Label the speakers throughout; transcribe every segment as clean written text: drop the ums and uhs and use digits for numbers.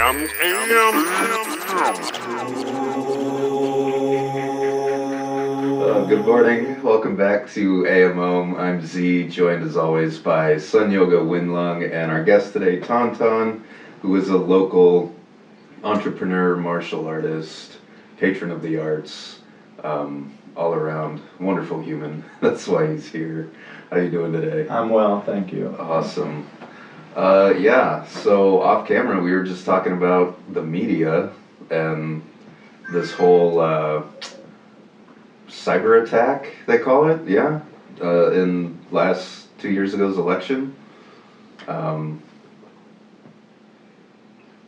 Speaker 1: Good morning. Welcome back to AMOM. I'm Z, joined as always by Sun Yoga Winlung and our guest today, Tonton, who is a local entrepreneur, martial artist, patron of the arts, all around wonderful human. That's why he's here. How you doing today?
Speaker 2: I'm well, thank you.
Speaker 1: Awesome. So off camera we were just talking about the media and this whole cyber attack, they call it, in last 2 years ago's election.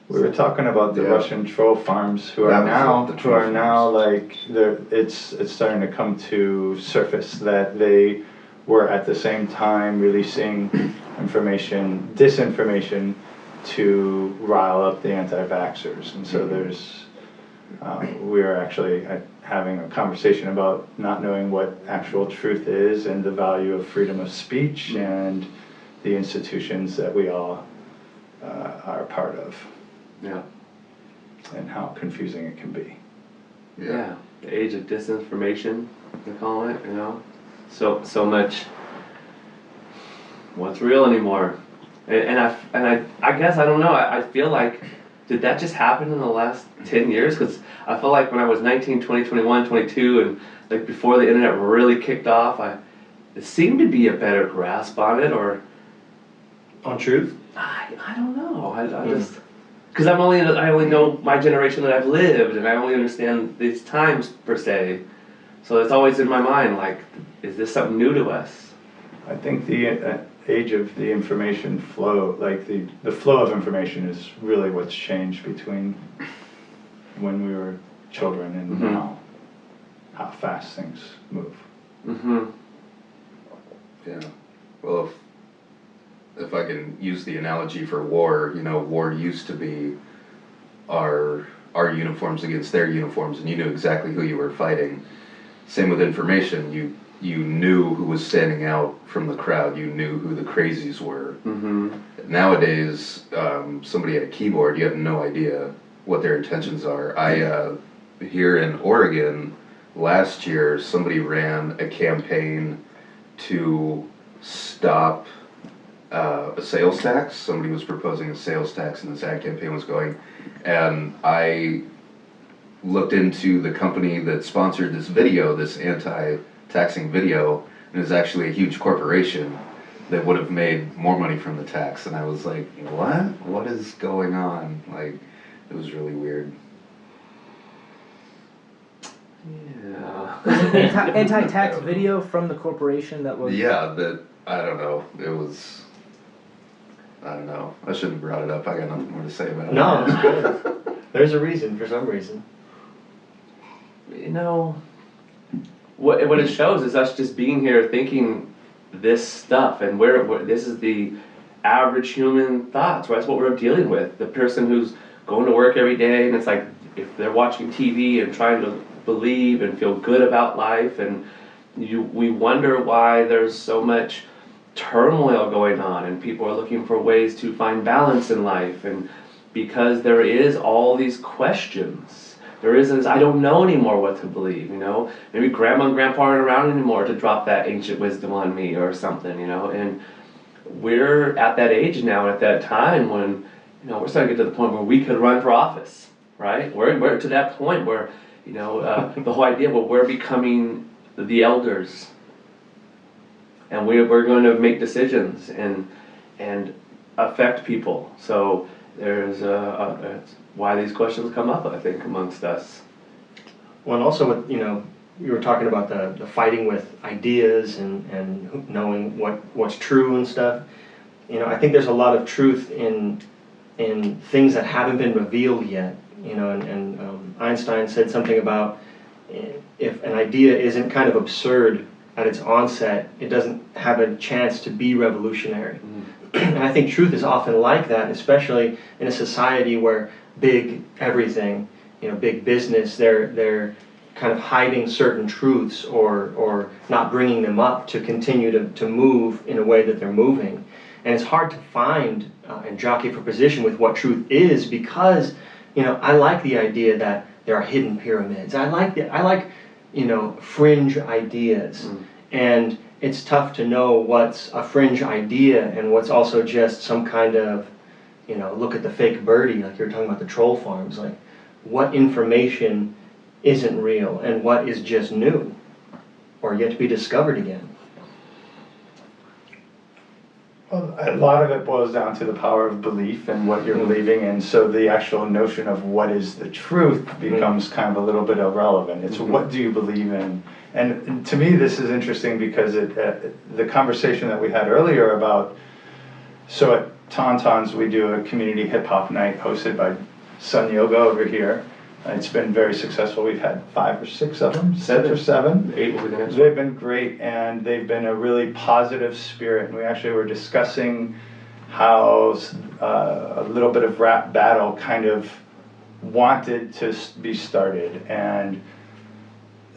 Speaker 2: We were talking about the Russian troll farms who are now like it's starting to come to surface that they were at the same time releasing disinformation to rile up the anti-vaxxers, and so we are actually having a conversation about not knowing what actual truth is and the value of freedom of speech and the institutions that we all are a part of.
Speaker 3: Yeah.
Speaker 2: And how confusing it can be.
Speaker 3: Yeah. The age of disinformation, they call it, So much what's real anymore. And I guess, I don't know, I feel like, did that just happen in the last 10 years? Because I feel like when I was 19, 20, 21, 22, and like before the internet really kicked off, it seemed to be a better grasp on it, or...
Speaker 4: On truth?
Speaker 3: I don't know. I just... Because I only know my generation that I've lived, and I only understand these times, per se. So it's always in my mind, like, is this something new to us?
Speaker 2: I think the age of the information flow, like the flow of information is really what's changed between when we were children and now, how fast things move.
Speaker 1: Yeah. Well, if I can use the analogy for war, war used to be our uniforms against their uniforms, and you knew exactly who you were fighting. Same with information. You knew who was standing out from the crowd. You knew who the crazies were. Nowadays, somebody at a keyboard, you have no idea what their intentions are. Here in Oregon, last year, somebody ran a campaign to stop a sales tax. Somebody was proposing a sales tax, and this ad campaign was going. And I looked into the company that sponsored this video, this anti-taxing video, and it's actually a huge corporation that would have made more money from the tax. And I was like, what? What is going on? Like, it was really weird.
Speaker 3: Yeah.
Speaker 5: Was it an anti-tax video from the corporation that was...
Speaker 1: Yeah, I don't know. It was... I don't know. I shouldn't have brought it up. I got nothing more to say about it.
Speaker 4: No, it's good. There's a reason, for some reason.
Speaker 3: What it shows is us just being here thinking this stuff, and where this is the average human thoughts, right? That's what we're dealing with. The person who's going to work every day, and it's like, if they're watching TV and trying to believe and feel good about life, and we wonder why there's so much turmoil going on, and people are looking for ways to find balance in life, and because there is all these questions, there is this, I don't know anymore what to believe, maybe grandma and grandpa aren't around anymore to drop that ancient wisdom on me or something, and we're at that age now, at that time when we're starting to get to the point where we could run for office, right? We're to that point where the whole idea, well, we're becoming the elders, and we're going to make decisions and affect people. So there's that's why these questions come up, I think, amongst us.
Speaker 4: Well, and also, you were talking about the fighting with ideas and knowing what's true and stuff. I think there's a lot of truth in things that haven't been revealed yet. And Einstein said something about if an idea isn't kind of absurd at its onset, it doesn't have a chance to be revolutionary. And I think truth is often like that, especially in a society where big everything, big business, they're kind of hiding certain truths or not bringing them up to continue to move in a way that they're moving. And it's hard to find and jockey for position with what truth is, because I like the idea that there are hidden pyramids. I like fringe ideas, and it's tough to know what's a fringe idea and what's also just some kind of look at the fake birdie, like you're talking about the troll farms, like what information isn't real and what is just new or yet to be discovered again.
Speaker 2: Well, a lot of it boils down to the power of belief and what you're believing, and so the actual notion of what is the truth becomes kind of a little bit irrelevant. It's what do you believe in? And to me, this is interesting because the conversation that we had earlier about, so at Tonton's we do a community hip hop night hosted by Sun Yoga over here. It's been very successful. We've had 5 or 6 of them, 6 or 7.
Speaker 3: 8 will be the next one.
Speaker 2: They've been great, and they've been a really positive spirit. And we actually were discussing how a little bit of rap battle kind of wanted to be started, and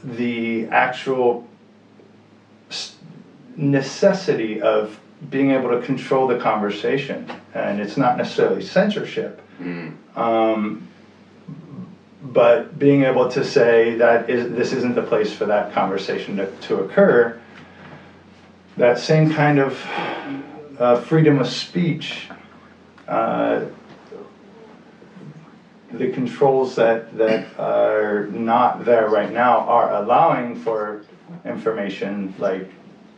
Speaker 2: the actual necessity of being able to control the conversation. And it's not necessarily censorship. But being able to say this isn't the place for that conversation to occur, that same kind of freedom of speech, the controls that are not there right now are allowing for information like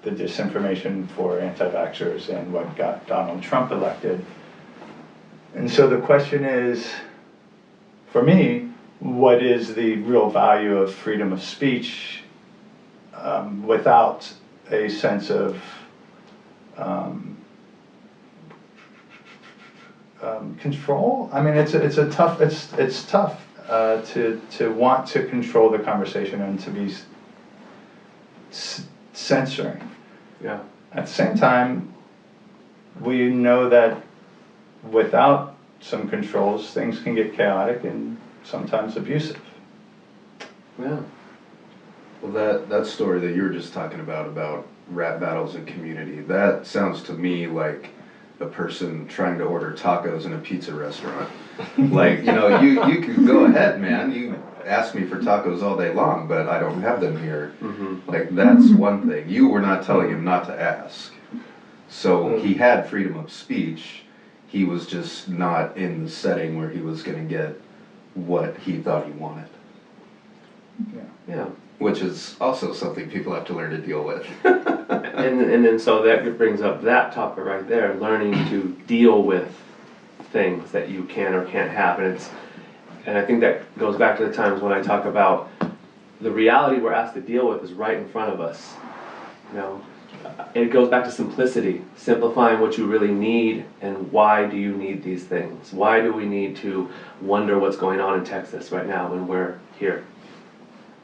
Speaker 2: the disinformation for anti-vaxxers and what got Donald Trump elected. And so the question is, for me, what is the real value of freedom of speech without a sense of control? I mean, it's tough to want to control the conversation and to be censoring.
Speaker 3: Yeah.
Speaker 2: At the same time, we know that without some controls, things can get chaotic and sometimes abusive.
Speaker 3: Yeah.
Speaker 1: Well, that story that you were just talking about rap battles and community, that sounds to me like a person trying to order tacos in a pizza restaurant. Like, you can go ahead, man. You ask me for tacos all day long, but I don't have them here. Like, that's one thing. You were not telling him not to ask. So he had freedom of speech. He was just not in the setting where he was going to get what he thought he wanted.
Speaker 3: Yeah.
Speaker 1: Which is also something people have to learn to deal with.
Speaker 3: And then so that brings up that topic right there, learning to deal with things that you can or can't have. And I think that goes back to the times when I talk about the reality we're asked to deal with is right in front of us. It goes back to simplicity, simplifying what you really need and why do you need these things? Why do we need to wonder what's going on in Texas right now when we're here?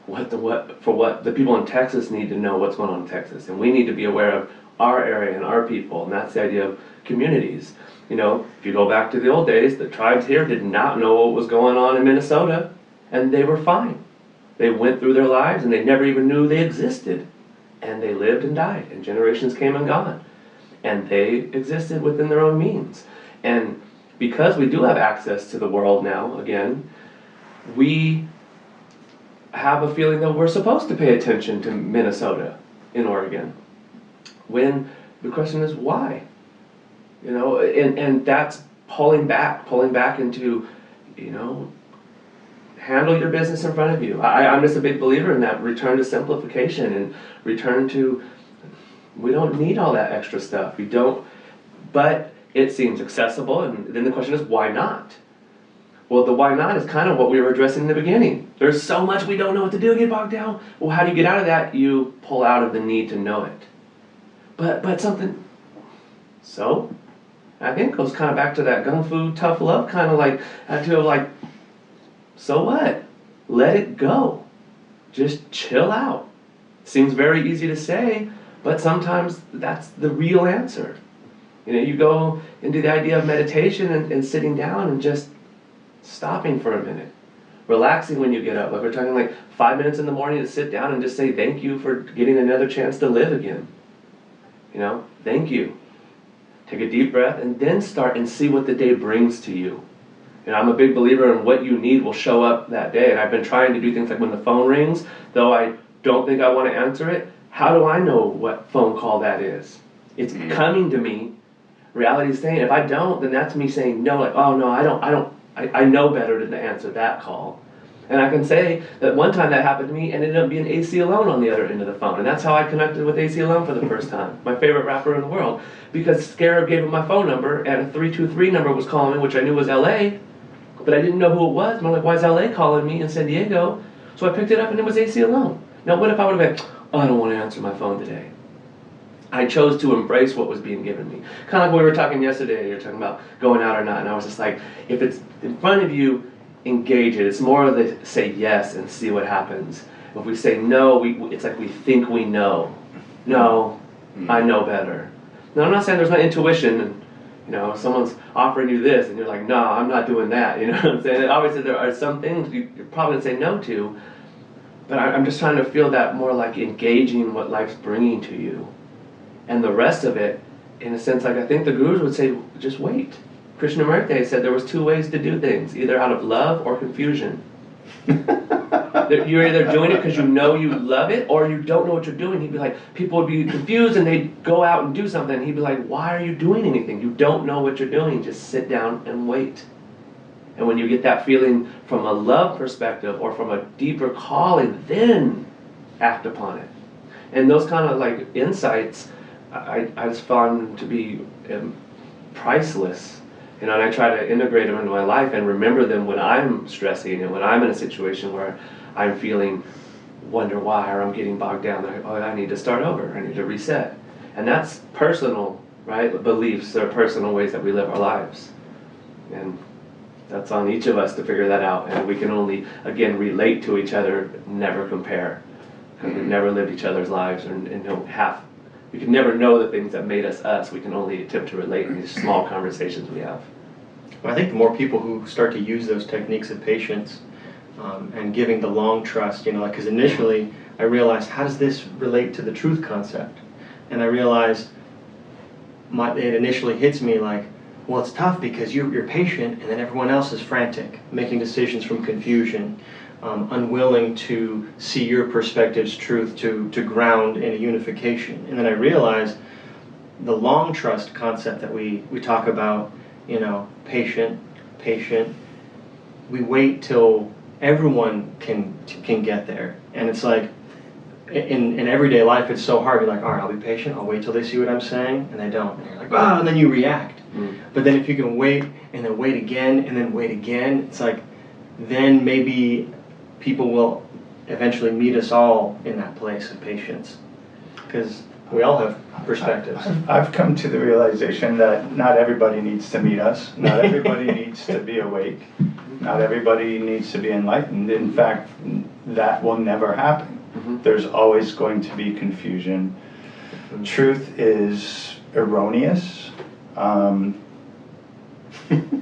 Speaker 3: What the people in Texas need to know what's going on in Texas, and we need to be aware of our area and our people, and that's the idea of communities. If you go back to the old days, the tribes here did not know what was going on in Minnesota, and they were fine. They went through their lives and they never even knew they existed. And they lived and died, and generations came and gone. And they existed within their own means. And because we do have access to the world now, again, we have a feeling that we're supposed to pay attention to Minnesota in Oregon. When the question is why? And that's pulling back into, handle your business in front of you. I'm just a big believer in that return to simplification and return to, we don't need all that extra stuff. We don't, but it seems accessible, and then the question is, why not? Well, the why not is kind of what we were addressing in the beginning. There's so much we don't know what to do, get bogged down. Well, how do you get out of that? You pull out of the need to know it. But something, so I think it goes kind of back to that gung fu tough love kind of like attitude of like, so what? Let it go. Just chill out. Seems very easy to say, but sometimes that's the real answer. You go into the idea of meditation and sitting down and just stopping for a minute. Relaxing when you get up. Like we're talking like 5 minutes in the morning to sit down and just say thank you for getting another chance to live again. Thank you. take a deep breath, and then start and see what the day brings to you. And I'm a big believer in what you need will show up that day. And I've been trying to do things like when the phone rings, though I don't think I want to answer it, how do I know what phone call that is? It's coming to me. Reality is saying, if I don't, then that's me saying no, like, oh no, I know better than to answer that call. And I can say that one time that happened to me and it ended up being AC Alone on the other end of the phone. And that's how I connected with AC Alone for the first time. My favorite rapper in the world. Because Scarab gave him my phone number and a 323 number was calling me, which I knew was LA, but I didn't know who it was. And I'm like, why is LA calling me in San Diego? So I picked it up and it was AC Alone. Now what if I would have been, oh, I don't want to answer my phone today. I chose to embrace what was being given me. Kind of like we were talking yesterday, you're talking about going out or not, and I was just like, if it's in front of you, engage it. It's more of the say yes and see what happens. If we say no, it's like we think we know. No, I know better. Now I'm not saying there's no intuition, and if someone's offering you this and you're like, no, I'm not doing that. You know what I'm saying? Obviously there are some things you're probably gonna say no to, but I'm just trying to feel that more like engaging what life's bringing to you. And the rest of it, in a sense, like I think the gurus would say, just wait. Krishnamurti said there was two ways to do things, either out of love or confusion. You're either doing it because you know you love it, or you don't know what you're doing. He'd be like, people would be confused and they'd go out and do something. And he'd be like, why are you doing anything? You don't know what you're doing. Just sit down and wait. And when you get that feeling from a love perspective or from a deeper calling, then act upon it. And those kind of like insights, I just found to be priceless. And I try to integrate them into my life and remember them when I'm stressing and when I'm in a situation where I'm feeling wonder why, or I'm getting bogged down. I need to start over. I need to reset. And that's personal, right? Beliefs are personal ways that we live our lives. And that's on each of us to figure that out. And we can only, again, relate to each other, never compare. Because we've never lived each other's lives and don't have. We can never know the things that made us us. We can only attempt to relate in these small conversations we have.
Speaker 4: Well, I think the more people who start to use those techniques of patience and giving the long trust, because initially I realized, how does this relate to the truth concept? And I realized it initially hits me like, well, it's tough because you're patient and then everyone else is frantic, making decisions from confusion. Unwilling to see your perspective's truth to ground in a unification. And then I realized the long trust concept that we talk about, patient, we wait till everyone can get there. And it's like, in everyday life, it's so hard. You're like, all right, I'll be patient, I'll wait till they see what I'm saying, and they don't. And you're like, ah, and then you react. But then if you can wait, and then wait again, and then wait again, it's like, then maybe people will eventually meet us all in that place of patience, because we all have perspectives.
Speaker 2: I've come to the realization that not everybody needs to meet us. Not everybody needs to be awake. Not everybody needs to be enlightened. In fact, that will never happen. There's always going to be confusion. Truth is erroneous.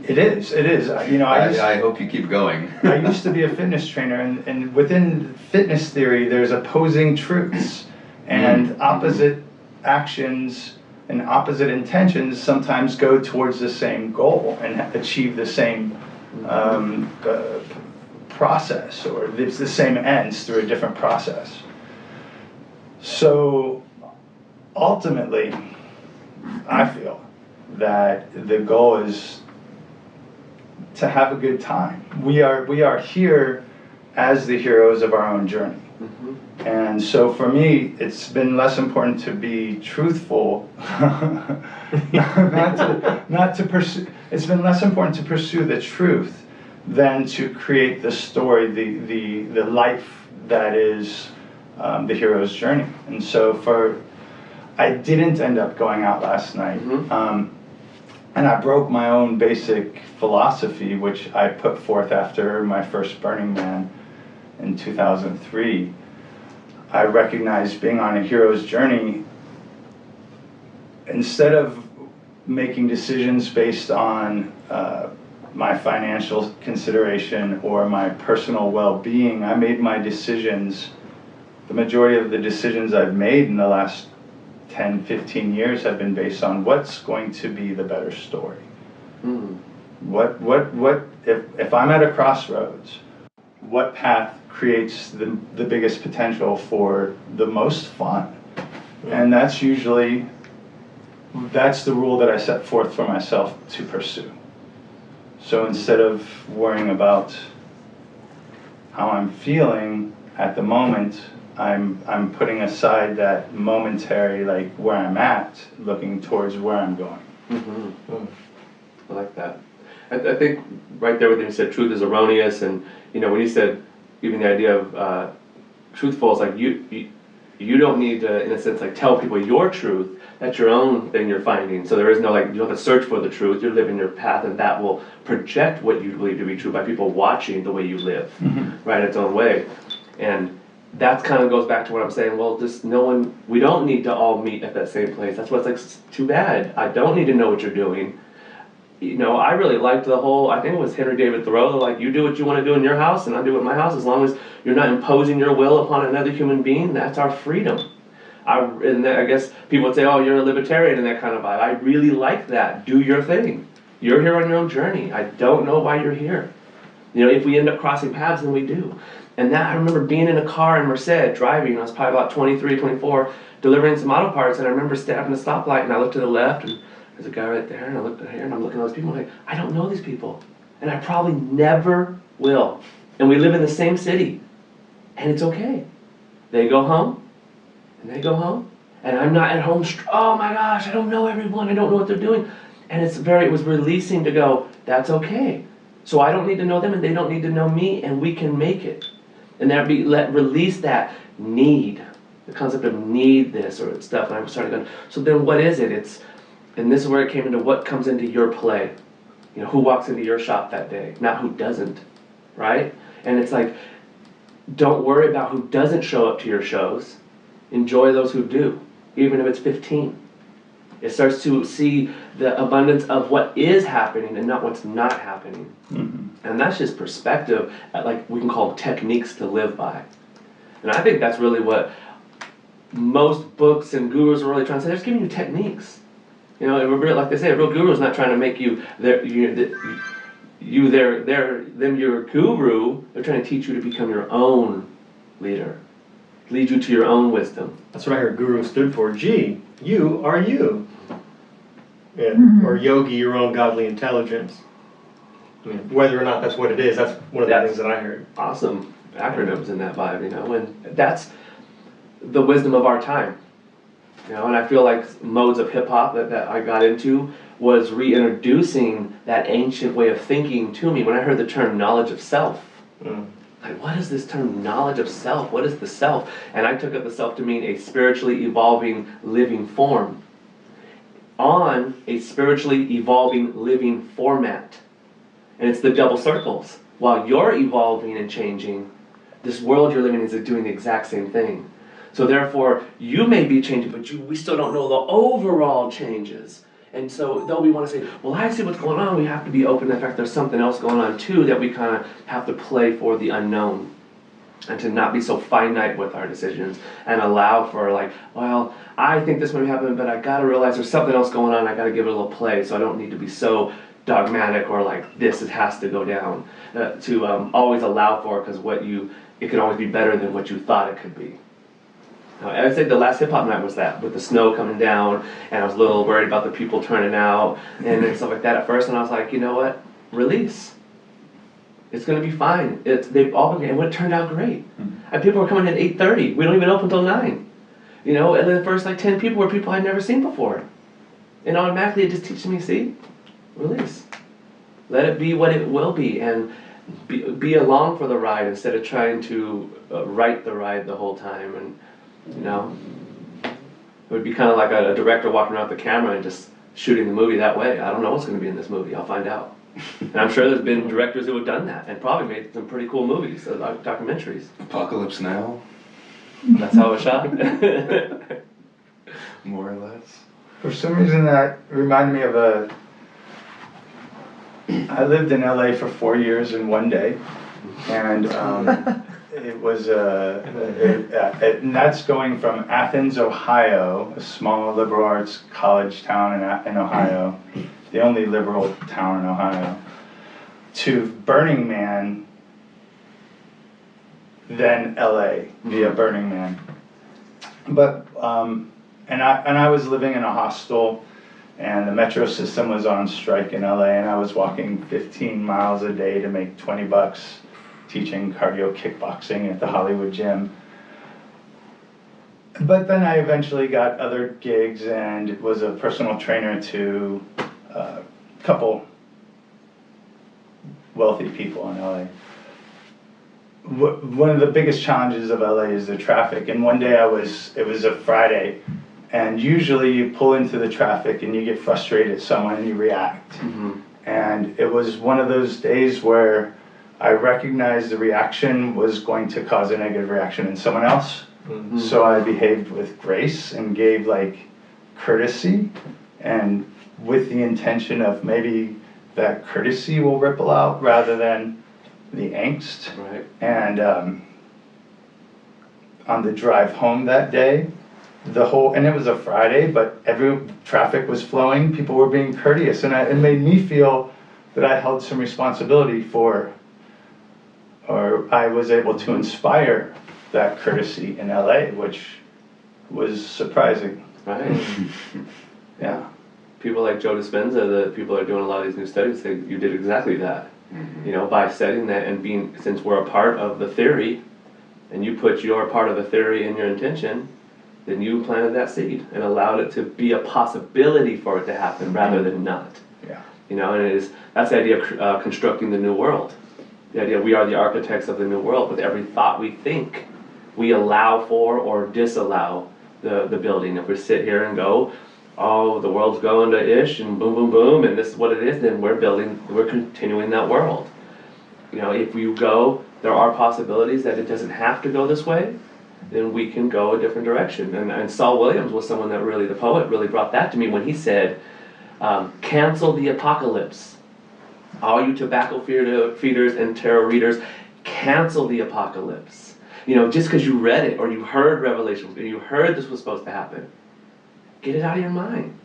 Speaker 2: It is.
Speaker 1: I hope you keep going.
Speaker 2: I used to be a fitness trainer, and within fitness theory, there's opposing truths, and opposite actions and opposite intentions sometimes go towards the same goal and achieve the same process, or it's the same ends through a different process. So ultimately, I feel that the goal is to have a good time. We are here as the heroes of our own journey. And so for me, it's been less important to be truthful, not to pursue. It's been less important to pursue the truth than to create the story, the life that is the hero's journey. And so I didn't end up going out last night. And I broke my own basic philosophy, which I put forth after my first Burning Man in 2003. I recognized being on a hero's journey, instead of making decisions based on my financial consideration or my personal well-being, I made my decisions, the majority of the decisions I've made in the last 10, 15 years have been based on what's going to be the better story.
Speaker 3: Mm.
Speaker 2: If I'm at a crossroads, what path creates the biggest potential for the most fun? And that's usually, that's the rule that I set forth for myself to pursue. So instead of worrying about how I'm feeling at the moment, I'm putting aside that momentary, like where I'm at, looking towards where I'm going.
Speaker 3: Mm-hmm. Mm. I like that. I think right there when you said truth is erroneous, and when you said even the idea of truthful, it's like you don't need to, in a sense, like tell people your truth. That's your own thing you're finding. So there is no, like, you don't have to search for the truth. You're living your path, and that will project what you believe to be true by people watching the way you live, right, its own way. And that kind of goes back to what I'm saying. Well, just we don't need to all meet at that same place. That's what's like too bad. I don't need to know what you're doing. I really liked the whole, I think it was Henry David Thoreau, like, you do what you want to do in your house and I do it in my house, as long as you're not imposing your will upon another human being. That's our freedom. And I guess people would say, oh, you're a libertarian and that kind of vibe. I really like that. Do your thing. You're here on your own journey. I don't know why you're here. If we end up crossing paths, then we do. And that, I remember being in a car in Merced, driving, I was probably about 23, 24, delivering some auto parts, and I remember stopping at a stoplight, and I looked to the left, and there's a guy right there, and I looked at here, and I'm looking at those people, and I'm like, I don't know these people. And I probably never will. And we live in the same city. And it's okay. They go home, and they go home, and I'm not at home, oh my gosh, I don't know everyone, I don't know what they're doing. And it was releasing to go, that's okay. So I don't need to know them, and they don't need to know me, and we can make it. And release that need, the concept of need this or stuff. And I started going, so then what is it? And this is where it came into what comes into your play. Who walks into your shop that day, not who doesn't, right? And it's like, don't worry about who doesn't show up to your shows. Enjoy those who do, even if it's 15. It starts to see the abundance of what is happening and not what's not happening. Mm-hmm. And that's just perspective, like we can call techniques to live by. And I think that's really what most books and gurus are really trying to say. They're just giving you techniques. Like they say, a real guru is not trying to make you your guru. They're trying to teach you to become your own leader, lead you to your own wisdom.
Speaker 4: That's what I heard guru stood for. G, you are you. Yeah. Or yogi, your own godly intelligence. I mean, whether or not that's what it is, that's one of the things that I heard.
Speaker 3: Awesome acronyms in that vibe, and that's the wisdom of our time. And I feel like modes of hip-hop that I got into was reintroducing that ancient way of thinking to me. When I heard the term knowledge of self, like, what is this term knowledge of self? What is the self? And I took up the self to mean a spiritually evolving living form on a spiritually evolving living format. And it's the double circles. While you're evolving and changing, this world you're living in is doing the exact same thing. So therefore, you may be changing, but we still don't know the overall changes. And so though we want to say, well, I see what's going on, we have to be open to the fact there's something else going on too, that we kind of have to play for the unknown. And to not be so finite with our decisions and allow for, like, well, I think this might happen, but I got to realize there's something else going on, I got to give it a little play, so I don't need to be so dogmatic or like this has to go down. To always allow for it, because it can always be better than what you thought it could be. I would say the last hip-hop night was that, with the snow coming down, and I was a little worried about the people turning out, and stuff like that at first, and I was like, you know what, release. It's going to be fine. They've all been, and it turned out great. And people were coming at 8:30. We don't even open until 9. And then the first 10 people were people I'd never seen before. And automatically it just teaches me, see, release. Let it be what it will be, and be along for the ride instead of trying to write the ride the whole time. And it would be kind of like a director walking around with the camera and just shooting the movie that way. I don't know what's going to be in this movie. I'll find out. And I'm sure there's been directors who have done that and probably made some pretty cool movies, documentaries.
Speaker 1: Apocalypse Now?
Speaker 3: That's how it was shot?
Speaker 1: More or less.
Speaker 2: For some reason that reminded me of I lived in LA for 4 years in one day, and It was, and that's going from Athens, Ohio, a small liberal arts college town in Ohio, the only liberal town in Ohio, to Burning Man, then LA via Burning Man. But, and I was living in a hostel, and the metro system was on strike in LA, and I was walking 15 miles a day to make $20 teaching cardio kickboxing at the Hollywood gym. But then I eventually got other gigs and was a personal trainer to a couple wealthy people in LA. One of the biggest challenges of LA is the traffic, and one day it was a Friday, and usually you pull into the traffic and you get frustrated at someone and you react. Mm-hmm. And it was one of those days where I recognized the reaction was going to cause a negative reaction in someone else. Mm-hmm. So I behaved with grace and gave like courtesy, and with the intention of maybe that courtesy will ripple out rather than the angst.
Speaker 3: Right.
Speaker 2: And on the drive home that day, and it was a Friday, but traffic was flowing, people were being courteous, and it made me feel that I held some responsibility or I was able to inspire that courtesy in LA, which was surprising.
Speaker 3: Right.
Speaker 2: Yeah.
Speaker 3: People like Joe Dispenza, the people that are doing a lot of these new studies, say you did exactly that. Mm-hmm. You know, by setting that and since we're a part of the theory, and you put your part of the theory in your intention, then you planted that seed and allowed it to be a possibility for it to happen rather than not.
Speaker 2: Yeah.
Speaker 3: You know, and that's the idea of constructing the new world. The idea we are the architects of the new world. With every thought we think, we allow for or disallow the building. If we sit here and go, oh, the world's going to ish and boom, boom, boom, and this is what it is, then we're continuing that world. You know, if you go, there are possibilities that it doesn't have to go this way, then we can go a different direction. And Saul Williams was someone that really, the poet, really brought that to me when he said, cancel the apocalypse. All you tobacco feeders and tarot readers, cancel the apocalypse. You know, just because you read it or you heard Revelations or you heard this was supposed to happen, get it out of your mind.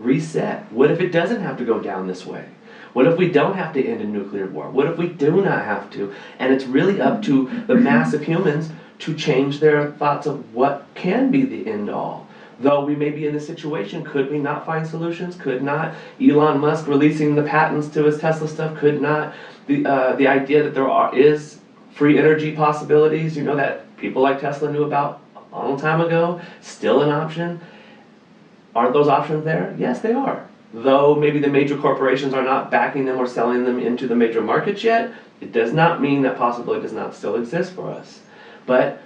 Speaker 3: Reset. What if it doesn't have to go down this way? What if we don't have to end a nuclear war? What if we do not have to? And it's really up to the mass of humans to change their thoughts of what can be the end all. Though we may be in this situation, could we not find solutions? Could not Elon Musk releasing the patents to his Tesla stuff? Could not the idea that there is free energy possibilities, you know, that people like Tesla knew about a long time ago, still an option? Aren't those options there? Yes, they are. Though maybe the major corporations are not backing them or selling them into the major markets yet, it does not mean that possibility does not still exist for us. But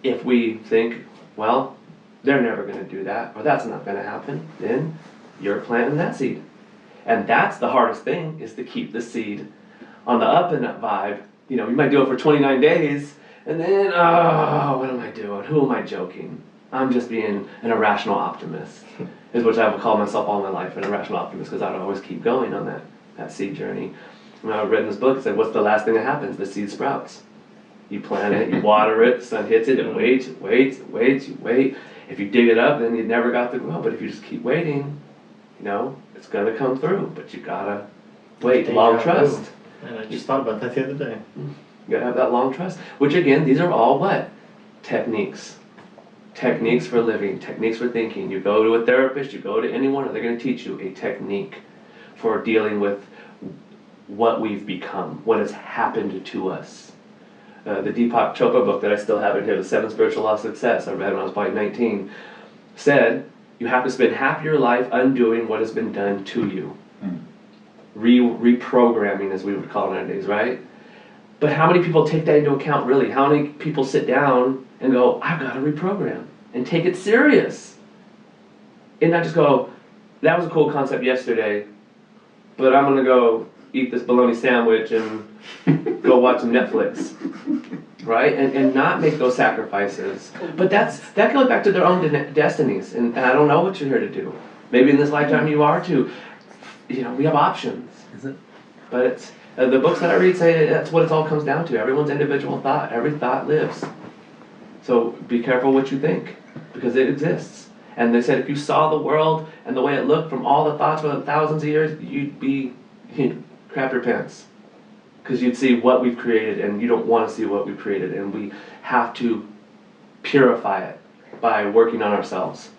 Speaker 3: if we think, well, they're never going to do that, or that's not going to happen, then you're planting that seed. And that's the hardest thing, is to keep the seed on the up and up vibe. You know, you might do it for 29 days, and then, oh, what am I doing? Who am I joking? I'm just being an irrational optimist, is what I would call myself all my life, an irrational optimist, because I would always keep going on that seed journey. When I read in this book, it said, what's the last thing that happens? The seed sprouts. You plant it, you water it, the sun hits it, and you wait. If you dig it up, then you never got to grow. But if you just keep waiting, you know, it's going to come through. But you got to wait, long trust.
Speaker 4: And I just thought about that the other day.
Speaker 3: You got to have that long trust. Which again, these are all what? Techniques. Techniques for living, techniques for thinking. You go to a therapist, you go to anyone, and they're going to teach you a technique for dealing with what we've become, what has happened to us. The Deepak Chopra book that I still have in here, The 7 Spiritual Laws of Success, I read when I was probably 19, said you have to spend half your life undoing what has been done to you. Reprogramming, as we would call it nowadays, right? But how many people take that into account, really? How many people sit down and go, I've got to reprogram, and take it serious? And not just go, that was a cool concept yesterday, but I'm going to go eat this bologna sandwich and go watch some Netflix, right? And not make those sacrifices. But that goes back to their own destinies, and I don't know what you're here to do. Maybe in this lifetime you are too. You know, we have options.
Speaker 5: Is it?
Speaker 3: But The books that I read say that's what it all comes down to. Everyone's individual thought. Every thought lives. So be careful what you think, because it exists. And they said if you saw the world and the way it looked from all the thoughts for thousands of years, you'd crap your pants. Because you'd see what we've created, and you don't want to see what we've created. And we have to purify it by working on ourselves.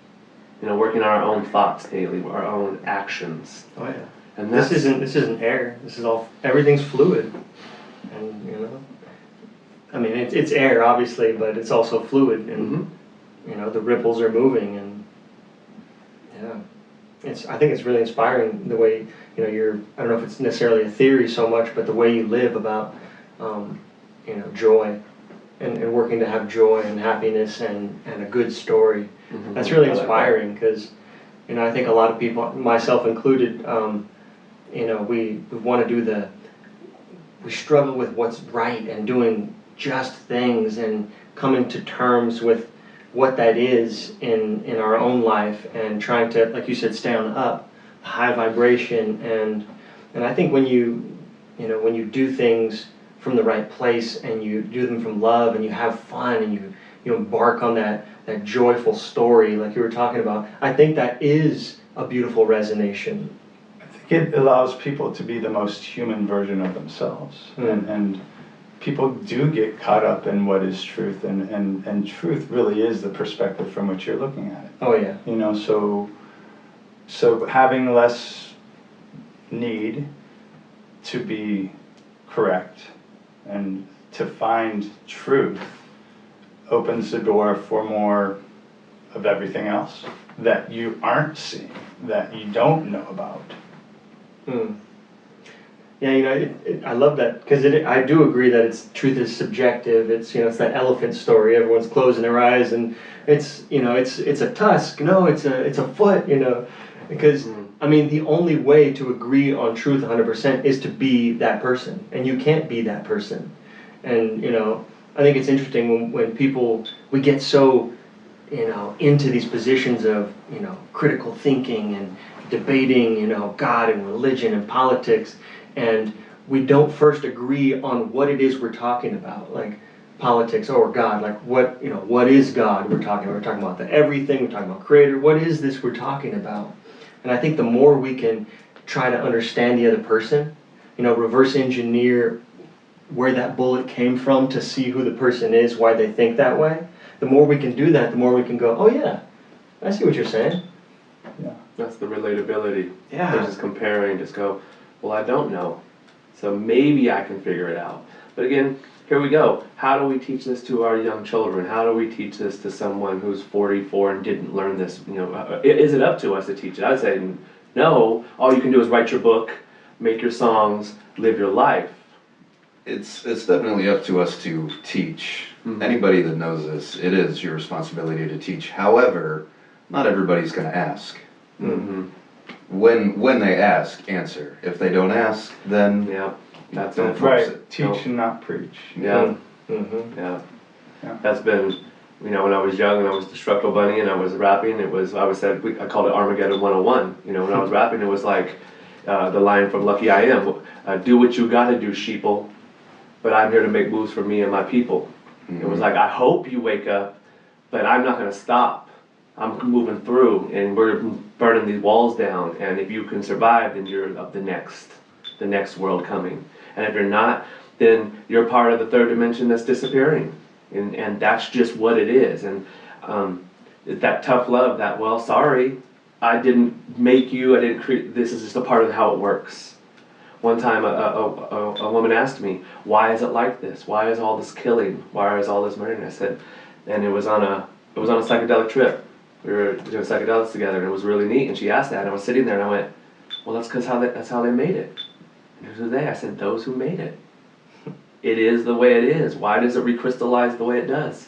Speaker 3: Working on our own thoughts daily, our own actions.
Speaker 4: Oh yeah.
Speaker 3: And
Speaker 4: This isn't air. This is everything's fluid, and I mean it's air obviously, but it's also fluid, and the ripples are moving, and I think it's really inspiring the way I don't know if it's necessarily a theory so much, but the way you live about joy, and working to have joy and happiness and a good story.
Speaker 3: Mm-hmm.
Speaker 4: That's really inspiring, because I think a lot of people, myself included, we want to do we struggle with what's right and doing just things and coming to terms with what that is in our own life, and trying to, like you said, stay on the up, high vibration, and I think when you do things from the right place, and you do them from love, and you have fun, and you embark on that joyful story like you were talking about, I think that is a beautiful resonation.
Speaker 2: I think it allows people to be the most human version of themselves, and people do get caught up in what is truth, and truth really is the perspective from which you're looking at it.
Speaker 4: Oh yeah.
Speaker 2: So having less need to be correct and to find truth opens the door for more of everything else that you aren't seeing, that you don't know about.
Speaker 4: Yeah, I love that, because I do agree that truth is subjective. It's it's that elephant story. Everyone's closing their eyes, and it's a tusk. No, it's a foot. Because I mean, the only way to agree on truth 100% is to be that person, and you can't be that person. And I think it's interesting when we get so into these positions of critical thinking and debating God and religion and politics, and we don't first agree on what it is we're talking about, like politics or God, like what is God we're talking about the everything, we're talking about creator, what is this we're talking about? And I think the more we can try to understand the other person, reverse engineer where that bullet came from to see who the person is, why they think that way, the more we can do that, the more we can go, oh yeah, I see what you're saying.
Speaker 2: Yeah.
Speaker 3: That's the relatability.
Speaker 4: Yeah.
Speaker 3: They're just comparing, just go, well, I don't know, so maybe I can figure it out. But again, here we go. How do we teach this to our young children? How do we teach this to someone who's 44 and didn't learn this? Is it up to us to teach it? I'd say no. All you can do is write your book, make your songs, live your life.
Speaker 1: It's definitely up to us to teach. Mm-hmm. Anybody that knows this, it is your responsibility to teach. However, not everybody's going to ask.
Speaker 3: Mm-hmm.
Speaker 1: When they ask, answer. If they don't ask, then
Speaker 3: that's
Speaker 1: don't
Speaker 3: it.
Speaker 1: force
Speaker 2: Right.
Speaker 1: it.
Speaker 2: Teach and not preach.
Speaker 3: Yeah.
Speaker 4: Mm-hmm.
Speaker 3: Yeah.
Speaker 2: Yeah.
Speaker 3: That's been, when I was young and I was the Structural Bunny and I was rapping, I called it Armageddon 101. When I was rapping, it was like the line from Lucky I Am, do what you gotta do, sheeple, but I'm here to make moves for me and my people. Mm-hmm. It was like, I hope you wake up, but I'm not gonna stop. I'm moving through, and we're burning these walls down, and if you can survive, then you're of the next world coming. And if you're not, then you're part of the third dimension that's disappearing. And that's just what it is. And that tough love, that, well, sorry, I didn't make you, I didn't create, this is just a part of how it works. One time a woman asked me, why is it like this? Why is all this killing? Why is all this murder? And I said, and it was on a psychedelic trip. We were doing psychedelics together, and it was really neat. And she asked that, and I was sitting there, and I went, well, that's because that's how they made it. And who's they? I said, those who made it. It is the way it is. Why does it recrystallize the way it does?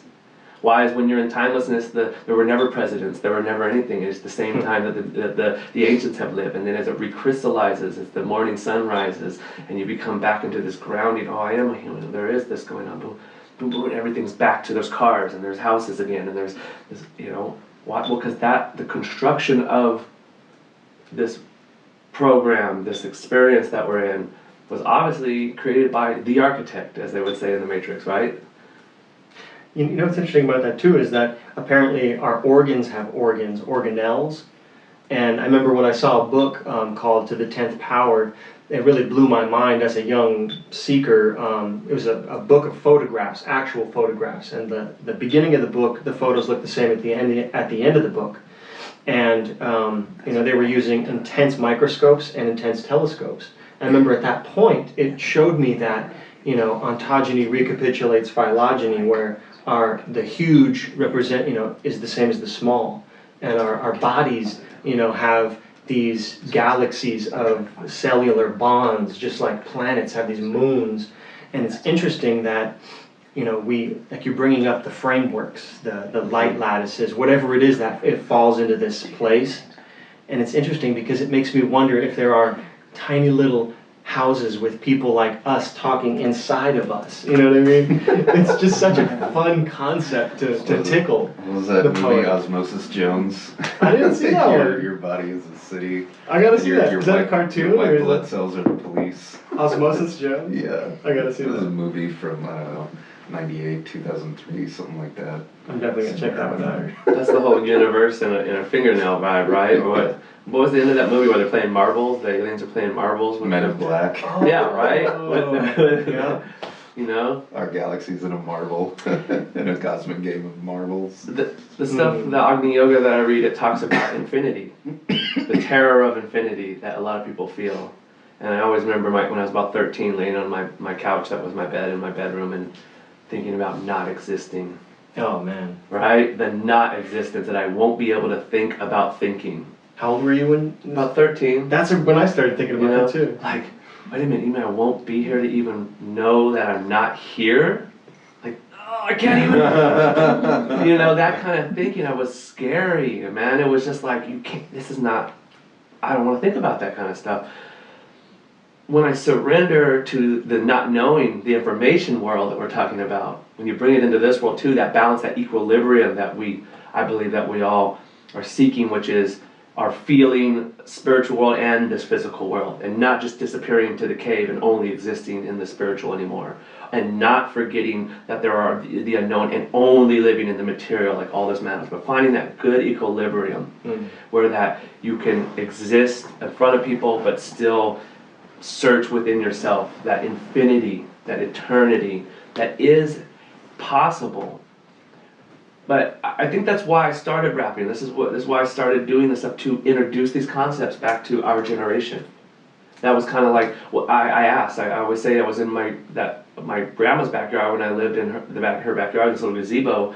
Speaker 3: Why is when you're in timelessness, there were never presidents, there were never anything. It's the same time that the ancients have lived. And then as it recrystallizes, as the morning sun rises, and you become back into this grounding, oh, I am a human, there is this going on, boom, boom, boom, and everything's back to, there's cars, and there's houses again, and there's this, why? Well, because the construction of this program, this experience that we're in, was obviously created by the architect, as they would say in the Matrix, right?
Speaker 4: You know what's interesting about that too is that apparently our organs have organelles. And I remember when I saw a book called To the 10th Power, it really blew my mind as a young seeker. It was a book of photographs, actual photographs. And the beginning of the book, the photos looked the same at the end of the book. And they were using intense microscopes and intense telescopes. And I remember at that point, it showed me that, ontogeny recapitulates phylogeny, where the huge is the same as the small. And our bodies, have these galaxies of cellular bonds, just like planets have these moons. And it's interesting that, you're bringing up the frameworks, the light lattices, whatever it is that it falls into this place. And it's interesting because it makes me wonder if there are tiny little houses with people like us talking inside of us. You know what I mean? It's just such a fun concept to tickle.
Speaker 1: What was that movie, Osmosis Jones?
Speaker 4: I didn't see that one.
Speaker 1: Your body is a city.
Speaker 4: I gotta see that. Is that a cartoon?
Speaker 1: Your white
Speaker 4: or is
Speaker 1: blood
Speaker 4: it
Speaker 1: cells are the police.
Speaker 4: Osmosis Jones?
Speaker 1: Yeah.
Speaker 4: I gotta see
Speaker 1: It was a
Speaker 4: that.
Speaker 1: movie from, 98, 2003, something like that.
Speaker 4: I'm definitely gonna check that one out.
Speaker 3: That's the whole universe in a fingernail vibe, right? Or what was the end of that movie where they're playing marbles? The aliens are playing marbles.
Speaker 1: Men in Black.
Speaker 3: Yeah, right?
Speaker 4: Yeah.
Speaker 1: Our galaxy's in a marble, in a cosmic game of marbles.
Speaker 3: The stuff, the Agni Yoga that I read, it talks about infinity, the terror of infinity that a lot of people feel. And I always remember when I was about 13, laying on my couch, that was my bed in my bedroom, and thinking about not existing.
Speaker 4: Oh man.
Speaker 3: Right? The not existence, that I won't be able to think about thinking.
Speaker 4: How old were you when?
Speaker 3: About 13.
Speaker 4: That's when I started thinking about that too.
Speaker 3: Like, wait a minute, you mean I won't be here to even know that I'm not here? Like, oh, I can't even. That kind of thinking, I was scary, man. It was just like, I don't want to think about that kind of stuff. When I surrender to the not knowing, the information world that we're talking about, when you bring it into this world too, that balance, that equilibrium that I believe that we all are seeking, which is our feeling spiritual world and this physical world, and not just disappearing into the cave and only existing in the spiritual anymore, and not forgetting that there are the unknown and only living in the material, like all this matters, but finding that good equilibrium where that you can exist in front of people but still search within yourself, that infinity, that eternity that is possible. But I think that's why I started rapping. This is why I started doing this stuff, to introduce these concepts back to our generation. That was kind of like what I asked. I always say I was in my grandma's backyard when I lived in her backyard, this little gazebo,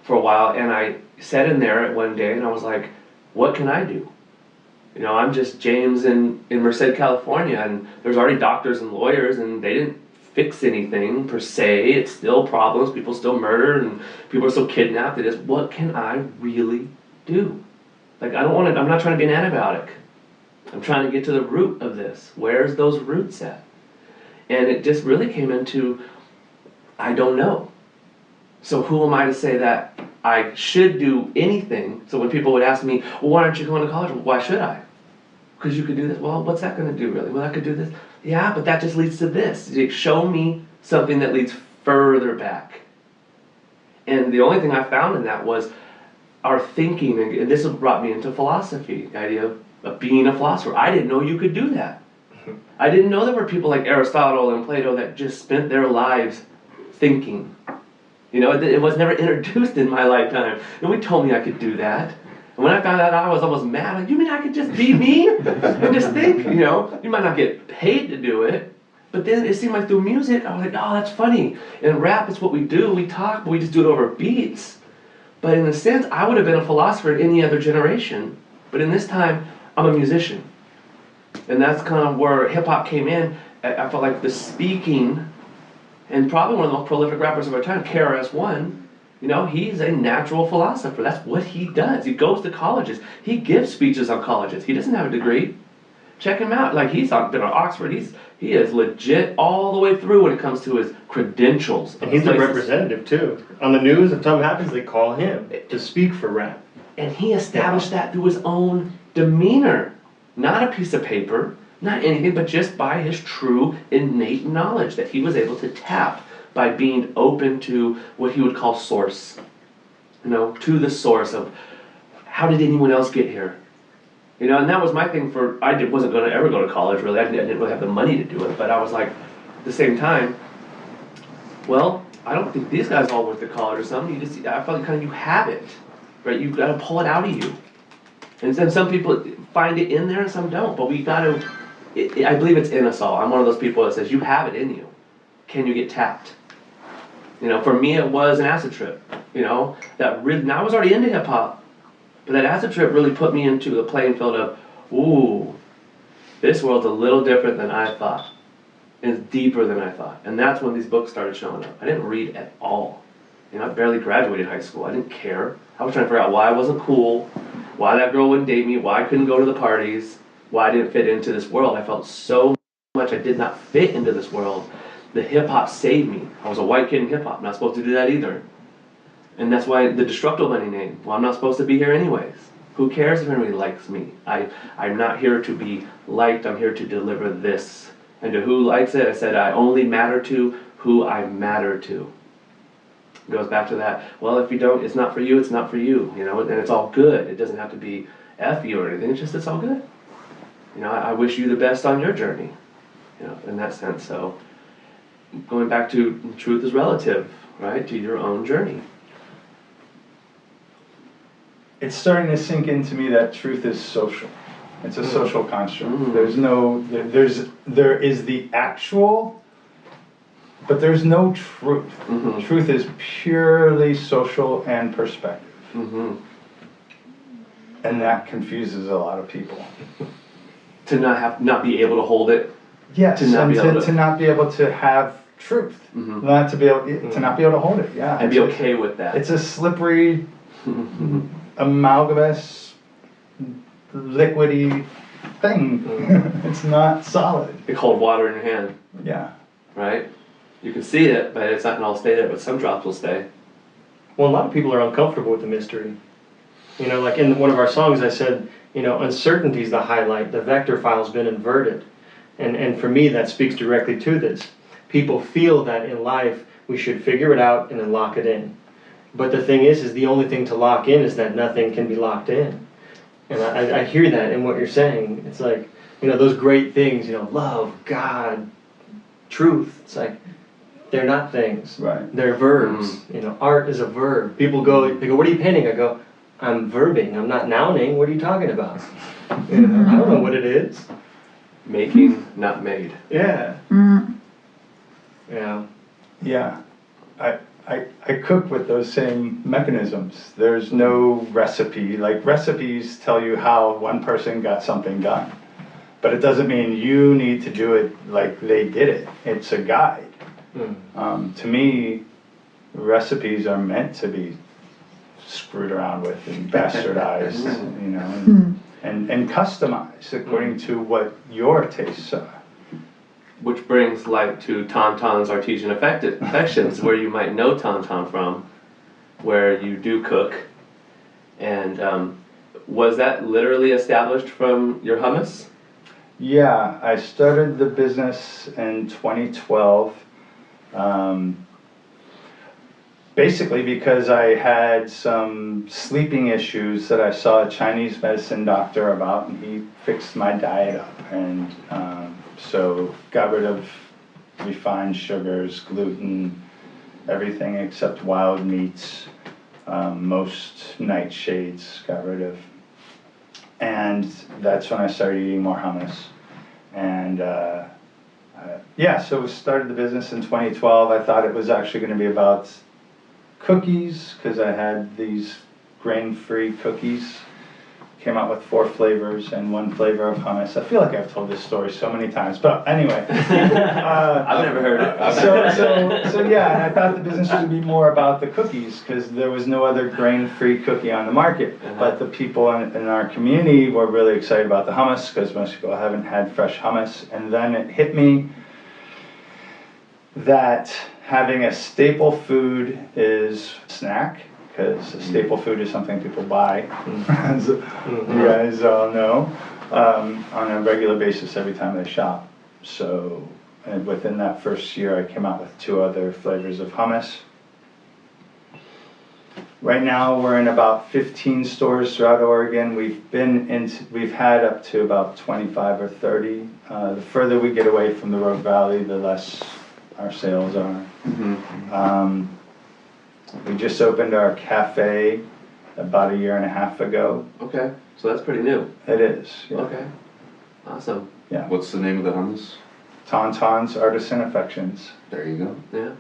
Speaker 3: for a while, and I sat in there one day and I was like, what can I do? I'm just James in Merced, California, and there's already doctors and lawyers, and they didn't fix anything per se. It's still problems. People still murder, and people are still kidnapped. It is, what can I really do? Like, I'm not trying to be an antibiotic. I'm trying to get to the root of this. Where's those roots at? And it just really came into, I don't know. So who am I to say that I should do anything? So when people would ask me, well, why aren't you going to college? Well, why should I? Because you could do this. Well, what's that going to do really? Well, I could do this. Yeah, but that just leads to this. Show me something that leads further back. And the only thing I found in that was our thinking, and this brought me into philosophy, the idea of being a philosopher. I didn't know you could do that. I didn't know there were people like Aristotle and Plato that just spent their lives thinking. It was never introduced in my lifetime. Nobody told me I could do that. And when I found out, I was almost mad. Like, you mean I could just be me and just think? You might not get paid to do it, but then it seemed like through music, I was like, oh, that's funny. And rap is what we do. We talk, but we just do it over beats. But in a sense, I would have been a philosopher in any other generation. But in this time, I'm a musician. And that's kind of where hip-hop came in. I felt like the speaking, and probably one of the most prolific rappers of our time, KRS-One, he's a natural philosopher. That's what he does. He goes to colleges. He gives speeches on colleges. He doesn't have a degree. Check him out. Like, he's been at Oxford. He is legit all the way through when it comes to his credentials.
Speaker 4: And he's a representative too. On the news, if something happens, they call him to speak for rap.
Speaker 3: And he established that through his own demeanor. Not a piece of paper, Not anything, but just by his true innate knowledge that he was able to tap by being open to what he would call source. To the source of how did anyone else get here? And that was my thing wasn't going to ever go to college, really. I didn't really have the money to do it, but I was like, at the same time, well, I don't think these guys all went to college or something. I felt like you have it, right? You've got to pull it out of you. And then some people find it in there and some don't, but we got to, I believe it's in us all. I'm one of those people that says, you have it in you. Can you get tapped? For me, it was an acid trip, now I was already into hip hop. But that acid trip really put me into the playing field of, ooh, this world's a little different than I thought. And it's deeper than I thought. And that's when these books started showing up. I didn't read at all. I barely graduated high school. I didn't care. I was trying to figure out why I wasn't cool, why that girl wouldn't date me, why I couldn't go to the parties, why I didn't fit into this world. I felt so much I did not fit into this world. The hip-hop saved me. I was a white kid in hip-hop. Not supposed to do that either. And that's why the Destructo Bunny name. Well, I'm not supposed to be here anyways. Who cares if anybody likes me? I'm not here to be liked. I'm here to deliver this. And to who likes it, I said I only matter to who I matter to. It goes back to that. Well, if you don't, it's not for you. It's not for you. And it's all good. It doesn't have to be F you or anything. It's all good. I wish you the best on your journey. In that sense. So going back to truth is relative, right? To your own journey.
Speaker 2: It's starting to sink into me that truth is social. It's a social construct. There is the actual, but there's no truth. Truth is purely social and perspective. And that confuses a lot of people.
Speaker 3: To not be able to hold it.
Speaker 2: Yes, to not be able to have truth. Not to be able to not be able to hold it. Yeah.
Speaker 3: And be okay with that.
Speaker 2: It's a slippery amalgamous, liquidy thing. It's not solid.
Speaker 3: Like cold water in your hand.
Speaker 2: Yeah.
Speaker 3: Right? You can see it, but it's not going to all stay there, but some drops will stay.
Speaker 4: Well, a lot of people are uncomfortable with the mystery. Like in one of our songs I said, uncertainty is the highlight. The vector file's been inverted. And for me, that speaks directly to this. People feel that in life we should figure it out and then lock it in. But the thing is the only thing to lock in is that nothing can be locked in. And I hear that in what you're saying. It's like, those great things, love, God, truth. It's like, they're not things.
Speaker 2: Right.
Speaker 4: They're verbs. Art is a verb. People they go, what are you painting? I go, I'm verbing. I'm not nouning. What are you talking about? I don't know what it is.
Speaker 3: Making, not made.
Speaker 4: Yeah. Yeah.
Speaker 2: Yeah. I cook with those same mechanisms. There's no recipe. Like recipes tell you how one person got something done. But it doesn't mean you need to do it like they did it. It's a guide. To me, recipes are meant to be screwed around with and bastardized, and customized according to what your tastes are.
Speaker 3: Which brings light to Tonton's Artisan Affections, where you might know Tonton from, where you do cook. And was that literally established from your hummus?
Speaker 2: Yeah, I started the business in 2012. Basically because I had some sleeping issues that I saw a Chinese medicine doctor about, and he fixed my diet up. And so got rid of refined sugars, gluten, everything except wild meats, most nightshades got rid of. And that's when I started eating more hummus. And so we started the business in 2012. I thought it was actually going to be about cookies, because I had these grain-free cookies. Came out with 4 flavors and 1 flavor of hummus. I feel like I've told this story so many times, but anyway.
Speaker 3: I've never heard it.
Speaker 2: So yeah, and I thought the business should be more about the cookies, because there was no other grain-free cookie on the market. But the people in our community were really excited about the hummus, because most people haven't had fresh hummus. And then it hit me that having a staple food is a snack, because staple food is something people buy, as you guys all know, on a regular basis every time they shop. So, and within that first year, I came out with 2 other flavors of hummus. Right now, we're in about 15 stores throughout Oregon. We've had up to about 25 or 30. The further we get away from the Rogue Valley, the less our sales are. We just opened our cafe about 1.5 years ago.
Speaker 3: Okay, so that's pretty new.
Speaker 2: It is. Yeah.
Speaker 3: Okay, awesome.
Speaker 2: Yeah.
Speaker 1: What's the name of the hummus?
Speaker 2: Tonton's Artisan Affections.
Speaker 1: There you go.
Speaker 3: Yeah.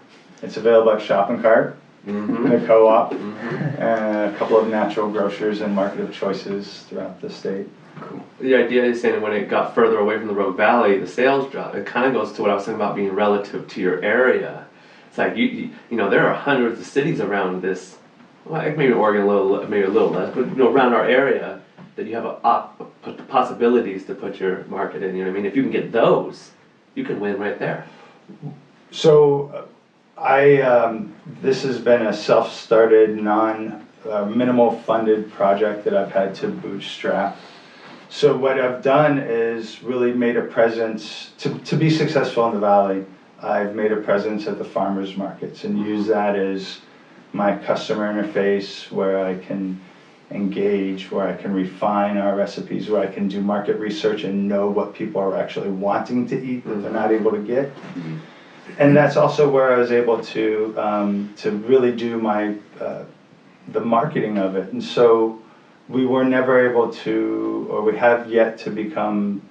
Speaker 2: It's available at Shop and Cart, the co-op, and a couple of natural grocers and market of choices throughout the state.
Speaker 1: Cool.
Speaker 3: The idea is saying when it got further away from the Rogue Valley, the sales drop. It kind of goes to what I was saying about being relative to your area. It's like you know, there are hundreds of cities around this. Well, maybe Oregon maybe a little less, but you know, around our area that you have possibilities to put your market in. You know what I mean? If you can get those, you can win right there.
Speaker 2: So, this has been a self-started, minimal funded project that I've had to bootstrap. So what I've done is really made a presence, to be successful in the Valley, I've made a presence at the farmers markets and use that as my customer interface where I can engage, where I can refine our recipes, where I can do market research and know what people are actually wanting to eat that they're not able to get. And that's also where I was able to really do my the marketing of it. And so we were never able to, or we have yet to become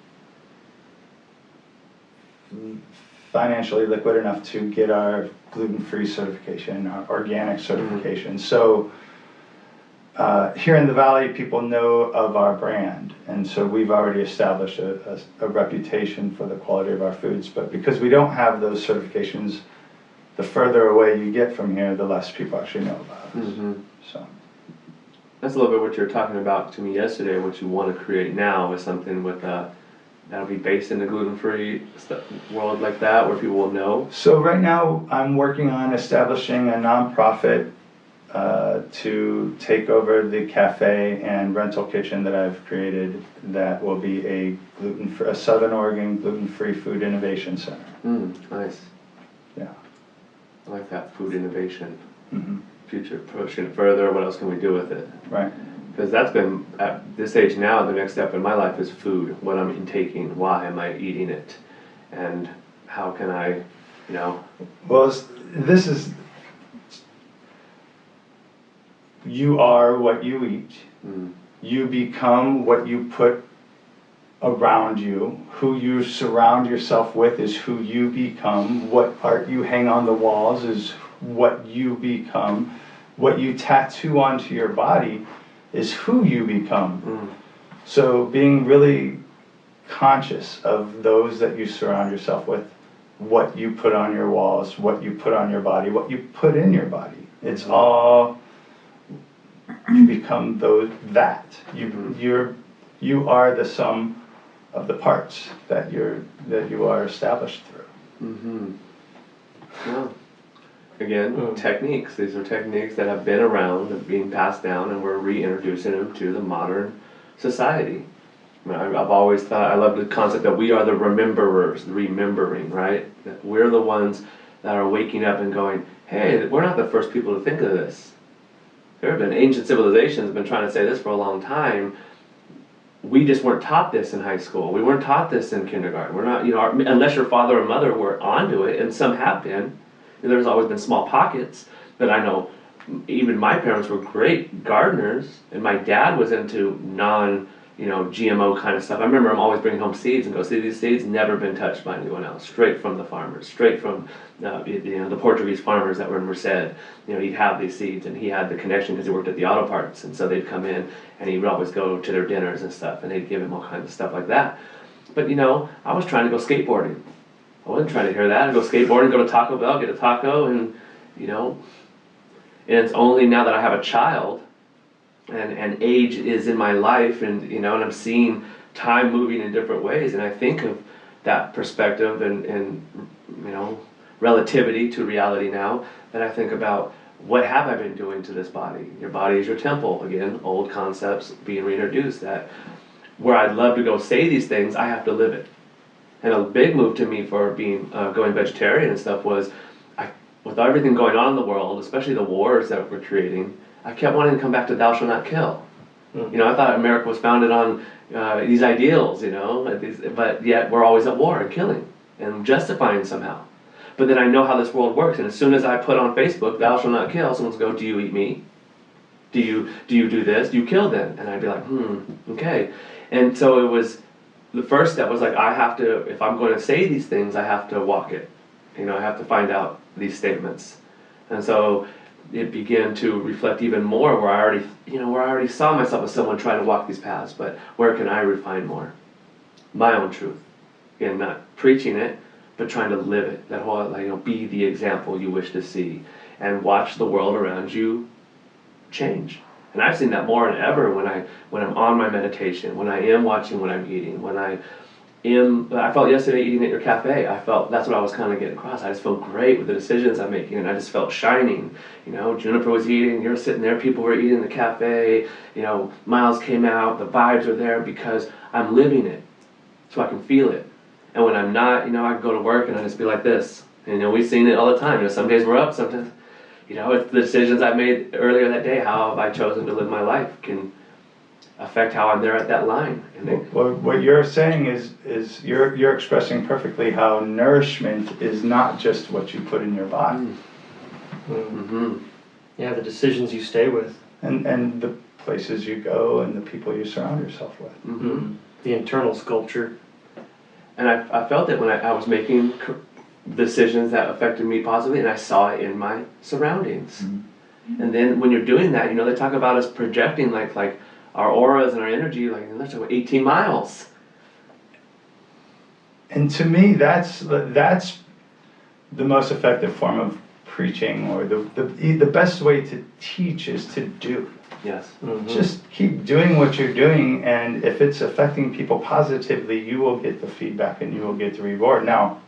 Speaker 2: financially liquid enough to get our gluten-free certification, our organic certification. So here in the Valley, people know of our brand, and so we've already established a reputation for the quality of our foods. But because we don't have those certifications, the further away you get from here, the less people actually know about us. So
Speaker 3: that's a little bit what you were talking about to me yesterday. What you want to create now is something with that'll be based in the gluten-free world like that, where people will know.
Speaker 2: So right now, I'm working on establishing a nonprofit to take over the cafe and rental kitchen that I've created. That will be a Southern Oregon gluten-free food innovation center.
Speaker 3: Nice.
Speaker 2: Yeah.
Speaker 3: I like that, food innovation. Future, pushing it further. What else can we do with it?
Speaker 2: Right.
Speaker 3: Because that's been, at this age now, the next step in my life is food. What I'm intaking, why am I eating it, and how can I, you know.
Speaker 2: Well, this is, you are what you eat. You become what you put around you. Who you surround yourself with is who you become. What art you hang on the walls is what you become. What you tattoo onto your body is who you become. So being really conscious of those that you surround yourself with, what you put on your walls, what you put on your body, what you put in your body. It's all, you become that. You are the sum of the parts that you are established through.
Speaker 3: Yeah. Again, techniques. These are techniques that have been around and being passed down, and we're reintroducing them to the modern society. I mean, I've always thought, I love the concept that we are the rememberers, remembering, right? That we're the ones that are waking up and going, hey, we're not the first people to think of this. There have been ancient civilizations been trying to say this for a long time. We just weren't taught this in high school. We weren't taught this in kindergarten. We're not, you know, unless your father or mother were onto it, and some have been. There's always been small pockets, but I know even my parents were great gardeners, and my dad was into GMO kind of stuff. I remember him always bringing home seeds and go, see, these seeds never been touched by anyone else, straight from the farmers, straight from the Portuguese farmers that were in Merced. You know, he'd have these seeds, and he had the connection because he worked at the auto parts, and so they'd come in, and he would always go to their dinners and stuff, and they'd give him all kinds of stuff like that. But you know, I was trying to go skateboarding. I wasn't trying to hear that. I'd go skateboarding, go to Taco Bell, get a taco, and you know. And it's only now that I have a child, and age is in my life, and you know, and I'm seeing time moving in different ways, and I think of that perspective and you know, relativity to reality now, that I think about what have I been doing to this body? Your body is your temple. Again, old concepts being reintroduced, that where I'd love to go say these things, I have to live it. And a big move to me for being going vegetarian and stuff was, with everything going on in the world, especially the wars that we're creating, I kept wanting to come back to thou shalt not kill. You know, I thought America was founded on these ideals, you know, but yet we're always at war and killing and justifying somehow. But then I know how this world works, and as soon as I put on Facebook, thou shalt not kill, someone's go, do you eat meat? Do you do this? Do you kill them? And I'd be like, okay. And so it was, the first step was like, I have to, if I'm going to say these things, I have to walk it. You know, I have to find out these statements. And so it began to reflect even more where I already saw myself as someone trying to walk these paths, but where can I refine more? My own truth. Again, not preaching it, but trying to live it. That whole, like, you know, be the example you wish to see and watch the world around you change. And I've seen that more than ever when I'm on my meditation, when I am watching what I'm eating, I felt yesterday eating at your cafe, I felt that's what I was kind of getting across. I just felt great with the decisions I'm making, and I just felt shining. You know, Juniper was eating, you were sitting there, people were eating in the cafe, you know, Miles came out, the vibes are there because I'm living it, so I can feel it. And when I'm not, you know, I can go to work and I just be like this. And, you know, we've seen it all the time. You know, some days we're up, sometimes, you know, it's the decisions I made earlier that day, how have I chosen to live my life, can affect how I'm there at that line. And
Speaker 2: what you're saying is you're expressing perfectly how nourishment is not just what you put in your body.
Speaker 4: Yeah, the decisions you stay with.
Speaker 2: And the places you go and the people you surround yourself with.
Speaker 4: The internal sculpture.
Speaker 3: And I felt it when I was making decisions that affected me positively, and I saw it in my surroundings. And then when you're doing that, you know, they talk about us projecting like our auras and our energy, like let's talk about 18 miles.
Speaker 2: And to me, that's the most effective form of preaching, or the best way to teach is to do.
Speaker 3: Yes.
Speaker 2: Just keep doing what you're doing, and if it's affecting people positively, you will get the feedback and you will get the reward. Now,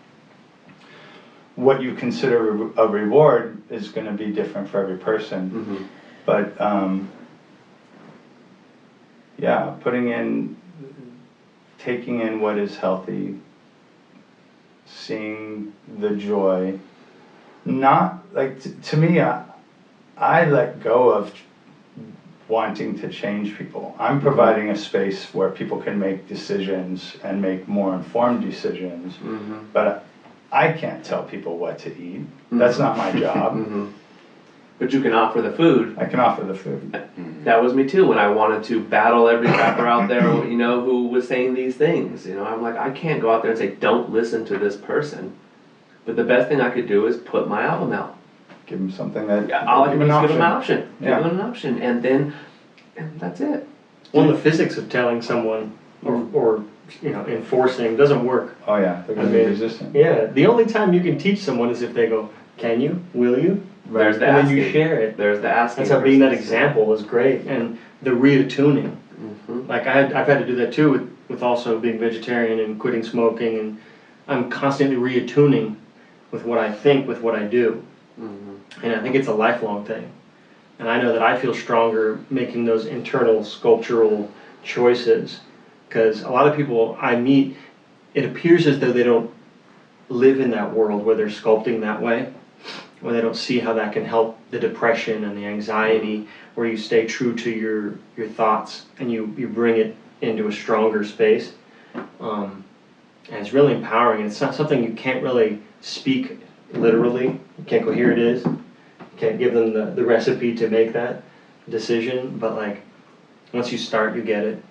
Speaker 2: what you consider a reward is going to be different for every person. But yeah, taking in what is healthy, seeing the joy, not like, to me, I let go of wanting to change people. I'm providing a space where people can make decisions and make more informed decisions, but I can't tell people what to eat. That's not my job.
Speaker 3: But you can offer the food.
Speaker 2: I can offer the food.
Speaker 3: That was me too, when I wanted to battle every rapper out there, you know, who was saying these things. You know, I'm like, I can't go out there and say, don't listen to this person. But the best thing I could do is put my album out.
Speaker 2: Give them something that...
Speaker 3: All I can do is give them an option.
Speaker 2: Yeah.
Speaker 3: Give them an option, and that's it.
Speaker 4: Well, the physics of telling someone or you know, enforcing doesn't work.
Speaker 2: Oh yeah, they're going to be resistant.
Speaker 4: Yeah, the only time you can teach someone is if they go, can you? Will you?
Speaker 3: There's the
Speaker 4: and
Speaker 3: asking.
Speaker 4: then you share it.
Speaker 3: There's the asking.
Speaker 4: That's how being that example is great. And the reattuning. Like I've had to do that too with also being vegetarian and quitting smoking, and I'm constantly reattuning with what I think, with what I do. And I think it's a lifelong thing. And I know that I feel stronger making those internal sculptural choices, because a lot of people I meet, it appears as though they don't live in that world where they're sculpting that way, where they don't see how that can help the depression and the anxiety, where you stay true to your thoughts and you bring it into a stronger space. And it's really empowering. It's not something you can't really speak literally. You can't go, here it is. You can't give them the recipe to make that decision, but like once you start, you get it.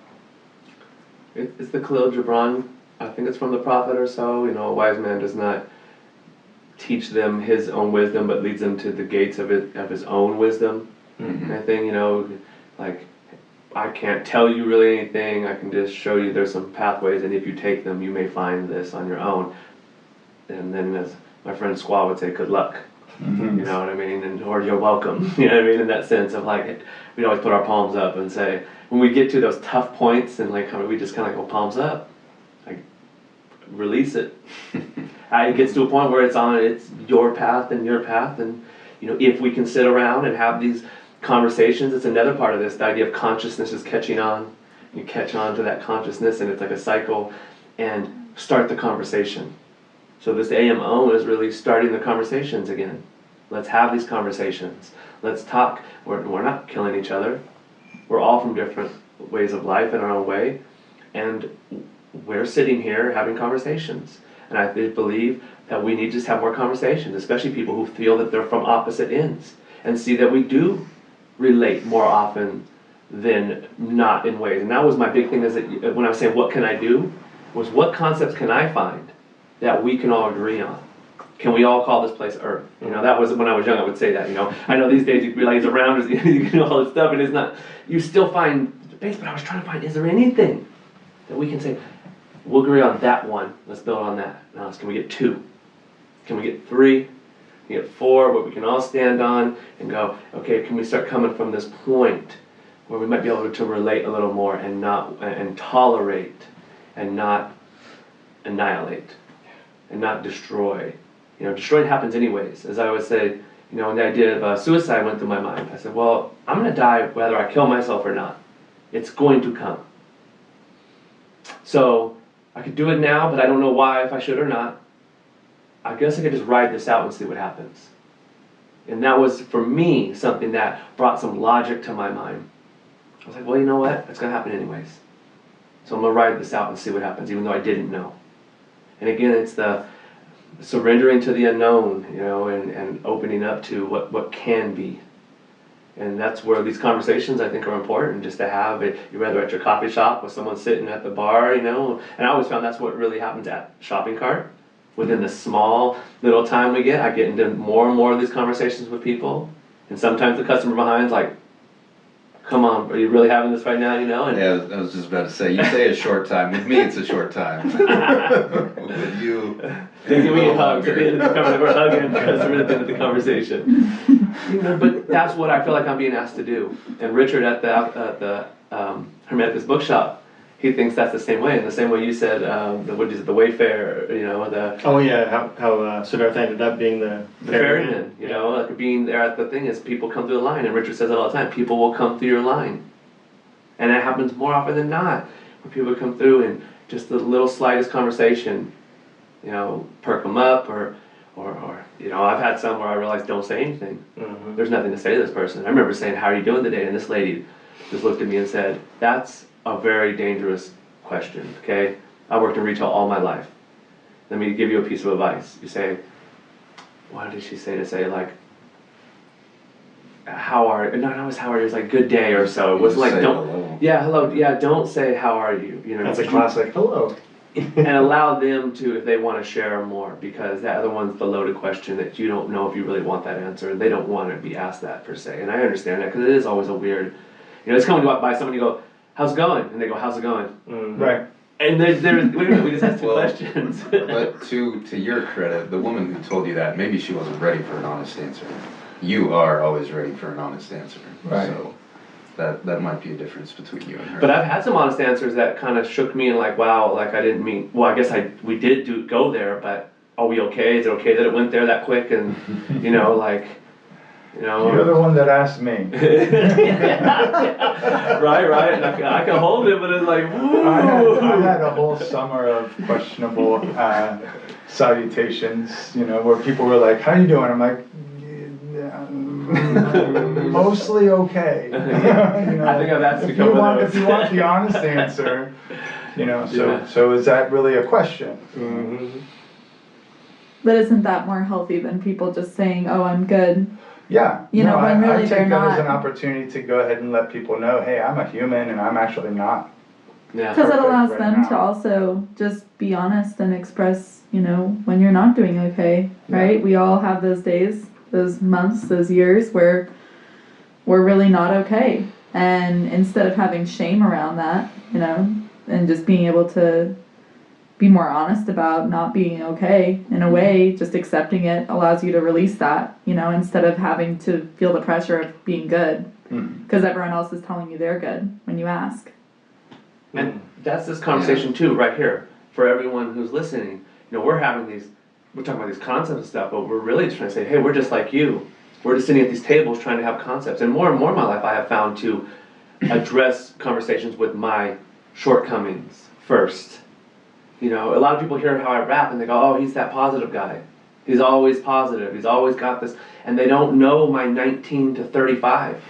Speaker 3: It's the Khalil Gibran, I think it's from the Prophet or so, you know, a wise man does not teach them his own wisdom, but leads them to the gates of his own wisdom. I think, you know, like, I can't tell you really anything, I can just show you there's some pathways, and if you take them, you may find this on your own. And then, as my friend Squaw would say, good luck. You know what I mean? Or you're welcome. You know what I mean? In that sense of like, we'd always put our palms up and say, when we get to those tough points and like, we just kind of go palms up, like, release it. It gets to a point where it's your path and your path, and if we can sit around and have these conversations, it's another part of this. The idea of consciousness is catching on. You catch on to that consciousness, and it's like a cycle, and start the conversation. So this AMO is really starting the conversations again. Let's have these conversations. Let's talk. We're not killing each other. We're all from different ways of life in our own way, and we're sitting here having conversations. And I believe that we need to just have more conversations, especially people who feel that they're from opposite ends, and see that we do relate more often than not in ways. And that was my big thing, is that when I was saying what can I do, was what concepts can I find that we can all agree on? Can we all call this place Earth? That was when I was young, I would say that. I know these days you realize around you know all this stuff, and it's not. You still find debates, but I was trying to find, is there anything that we can say, we'll agree on that one, let's build on that. Now, can we get 2? Can we get 3? Can we get 4, where we can all stand on and go, okay, can we start coming from this point where we might be able to relate a little more and not and tolerate and not annihilate and not destroy. Destroying happens anyways. As I always say, when the idea of suicide went through my mind, I said, well, I'm going to die whether I kill myself or not. It's going to come. So I could do it now, but I don't know why, if I should or not. I guess I could just ride this out and see what happens. And that was, for me, something that brought some logic to my mind. I was like, well, you know what? It's going to happen anyways. So I'm going to ride this out and see what happens, even though I didn't know. And again, it's the surrendering to the unknown, and opening up to what can be. And that's where these conversations, I think, are important, just to have it, whether at your coffee shop with someone sitting at the bar, And I always found that's what really happens at shopping cart. Within the small little time we get, I get into more and more of these conversations with people. And sometimes the customer behind's like, come on, are you really having this right now, And
Speaker 1: yeah, I was just about to say, you say a short time. With me, it's a short time. With you,
Speaker 3: thinking we get hugs at the end of the conversation. We're hugging the customer at the end of the conversation. But that's what I feel like I'm being asked to do. And Richard at the Hermeticus bookshop, he thinks that's the same way. In the same way you said, the Wayfarer,
Speaker 4: Oh yeah, how Siddhartha ended up being the
Speaker 3: ferryman, like being there at the thing is people come through the line, and Richard says it all the time, people will come through your line. And it happens more often than not, where people come through and just the little slightest conversation, perk them up, or I've had some where I realized don't say anything. Mm-hmm. There's nothing to say to this person. I remember saying, how are you doing today? And this lady just looked at me and said, that's a very dangerous question, okay? I worked in retail all my life. Let me give you a piece of advice. You say, what did she say to say, like, how are you? Not always how are you, it's like good day or so. It wasn't like, don't, hello. Yeah, hello, yeah, don't say how are you.
Speaker 4: That's a classic, hello.
Speaker 3: And allow them to, if they want to share more, because that other one's the loaded question that you don't know if you really want that answer. They don't want to be asked that per se. And I understand that, because it is always a weird, it's coming by someone, you go, how's it going? And they go, how's it going?
Speaker 4: Mm-hmm. Right.
Speaker 3: And wait a minute, we just asked 2 questions.
Speaker 1: But to your credit, the woman who told you that, maybe she wasn't ready for an honest answer. You are always ready for an honest answer.
Speaker 2: Right.
Speaker 1: So that might be a difference between you and her.
Speaker 3: But I've had some honest answers that kind of shook me, and like, wow, like I didn't mean, well, I guess we did go there, but are we okay? Is it okay that it went there that quick? And,
Speaker 2: You're the one that asked me.
Speaker 3: Right. And I can hold it, but it's like, woo.
Speaker 2: I had a whole summer of questionable salutations, where people were like, how you doing? I'm like, mostly okay.
Speaker 3: I think I've asked
Speaker 2: if you want the honest answer, so is that really a question?
Speaker 3: Mm-hmm.
Speaker 6: But isn't that more healthy than people just saying, oh, I'm good?
Speaker 2: Yeah.
Speaker 6: When really
Speaker 2: I
Speaker 6: they're
Speaker 2: take that
Speaker 6: not.
Speaker 2: as an opportunity to go ahead and let people know, hey, I'm a human and I'm actually not.
Speaker 3: Yeah.
Speaker 6: Because it allows
Speaker 2: right
Speaker 6: them
Speaker 2: now.
Speaker 6: to also just be honest and express, when you're not doing okay, right?
Speaker 2: Yeah.
Speaker 6: We all have those days, those months, those years where we're really not okay. And instead of having shame around that, and just being able to be more honest about not being okay, in a way, just accepting it allows you to release that, instead of having to feel the pressure of being good. Because everyone else is telling you they're good when you ask.
Speaker 3: And that's this conversation too, right here, for everyone who's listening. We're talking about these concepts and stuff, but we're really trying to say, hey, we're just like you. We're just sitting at these tables trying to have concepts. And more in my life, I have found to address conversations with my shortcomings first. You know, a lot of people hear how I rap and they go, oh, he's that positive guy. He's always positive. He's always got this. And they don't know my 19 to 35.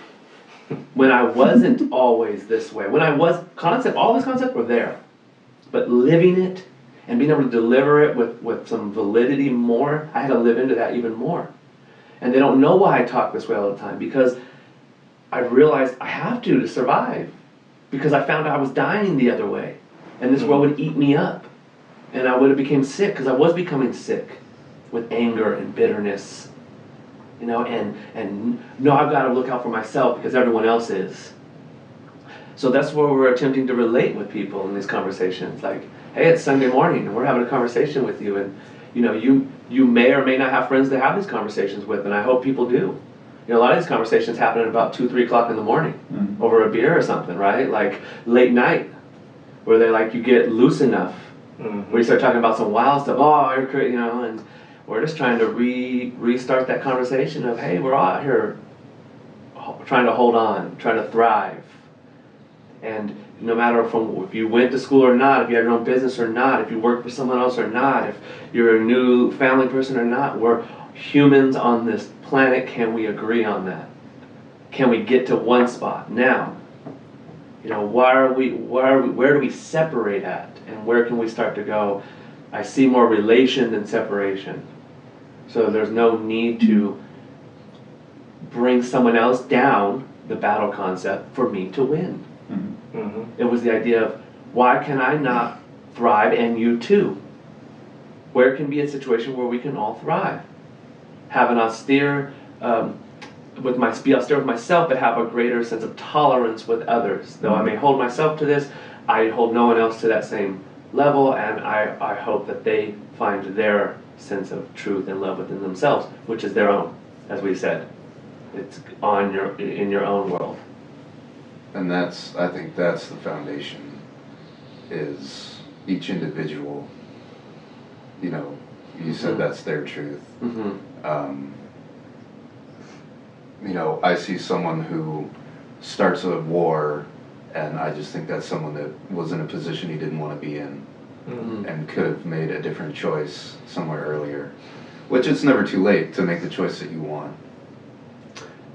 Speaker 3: When I wasn't always this way. When I was, all these concepts were there. But living it and being able to deliver it with some validity more, I had to live into that even more. And they don't know why I talk this way all the time, because I realized I have to survive. Because I found I was dying the other way. And this world would eat me up. And I would have become sick, because I was becoming sick with anger and bitterness. You know, and no, I've got to look out for myself because everyone else is. So that's where we're attempting to relate with people in these conversations. Like, hey, it's Sunday morning and we're having a conversation with you, and you know, you may or may not have friends to have these conversations with, and I hope people do. You know, a lot of these conversations happen at about 2, 3 o'clock in the morning over a beer or something, right? Like late night, where they like you get loose enough, where you start talking about some wild stuff. Oh, you're crazy, you know, and we're just trying to restart that conversation of, hey, we're all out here trying to hold on, trying to thrive. And no matter if you went to school or not, if you have your own business or not, if you work for someone else or not, if you're a new family person or not, we're humans on this planet. Can we agree on that? Can we get to one spot? Now, you know, where do we separate at? And where can we start to go, I see more relation than separation. So there's no need to bring someone else down the battle concept for me to win. It was the idea of, why can I not thrive and you too? Where can be a situation where we can all thrive? Have an austere, be austere with myself, but have a greater sense of tolerance with others. Though I may hold myself to this, I hold no one else to that same level, and I hope that they find their sense of truth and love within themselves, which is their own, as we said. It's in your own world.
Speaker 1: And I think that's the foundation, is each individual, you know, you said that's their truth. You know, I see someone who starts a war, and I just think that's someone that was in a position he didn't want to be in, and could have made a different choice somewhere earlier, which it's never too late to make the choice that you want.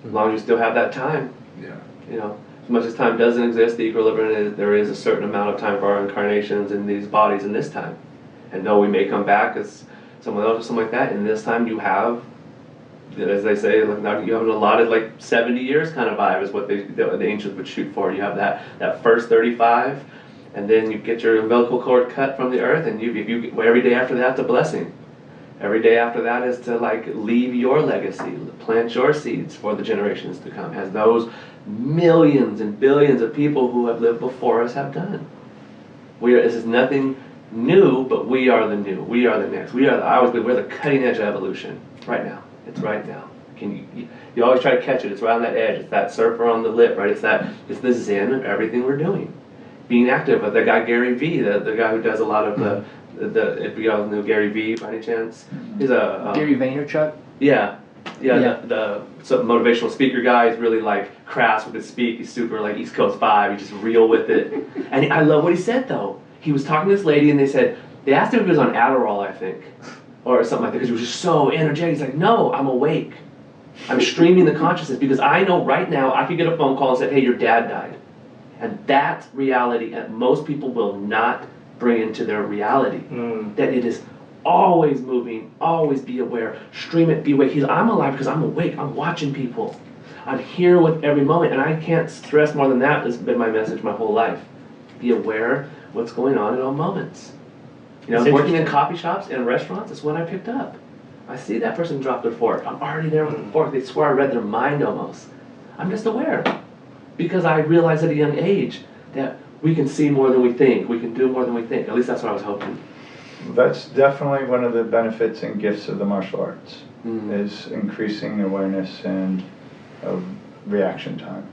Speaker 3: As long as you still have that time.
Speaker 1: Yeah.
Speaker 3: You know, as much as time doesn't exist, the equilibrium is, there is a certain amount of time for our incarnations in these bodies in this time. And though we may come back as someone else or something like that, in this time you have, as they say, like now you have an allotted like 70 years kind of vibe is what the ancients would shoot for. You have that first 35, and then you get your umbilical cord cut from the earth, and every day after that's a blessing. Every day after that is to like leave your legacy, plant your seeds for the generations to come, as those millions and billions of people who have lived before us have done. This is nothing new, but we are the new. We are the next. We're the cutting edge of evolution right now. It's right now. You always try to catch it. It's right on that edge. It's that surfer on the lip, right? It's the zen of everything we're doing. Being active. The guy Gary V, the guy who does a lot of the if you guys know Gary V by any chance, he's a
Speaker 5: Gary Vaynerchuk.
Speaker 3: Yeah. The motivational speaker guy is really like crass with his speak. He's super like East Coast vibe. He's just real with it. And I love what he said though. He was talking to this lady and they asked him if he was on Adderall, I think, or something like that, because he was just so energetic. He's like, no, I'm awake. I'm streaming the consciousness because I know right now I could get a phone call and say, hey, your dad died. And that's reality, and most people will not bring into their reality. That it is always moving, always be aware, stream it, be awake. I'm alive because I'm awake, I'm watching people. I'm here with every moment, and I can't stress more than that. Has been my message my whole life. Be aware what's going on in all moments. You know, working in coffee shops and restaurants, that's what I picked up. I see that person drop their fork. I'm already there with the fork. They swear I read their mind almost. I'm just aware. Because I realized at a young age that we can see more than we think. We can do more than we think. At least that's what I was hoping.
Speaker 2: That's definitely one of the benefits and gifts of the martial arts, is increasing awareness and reaction time.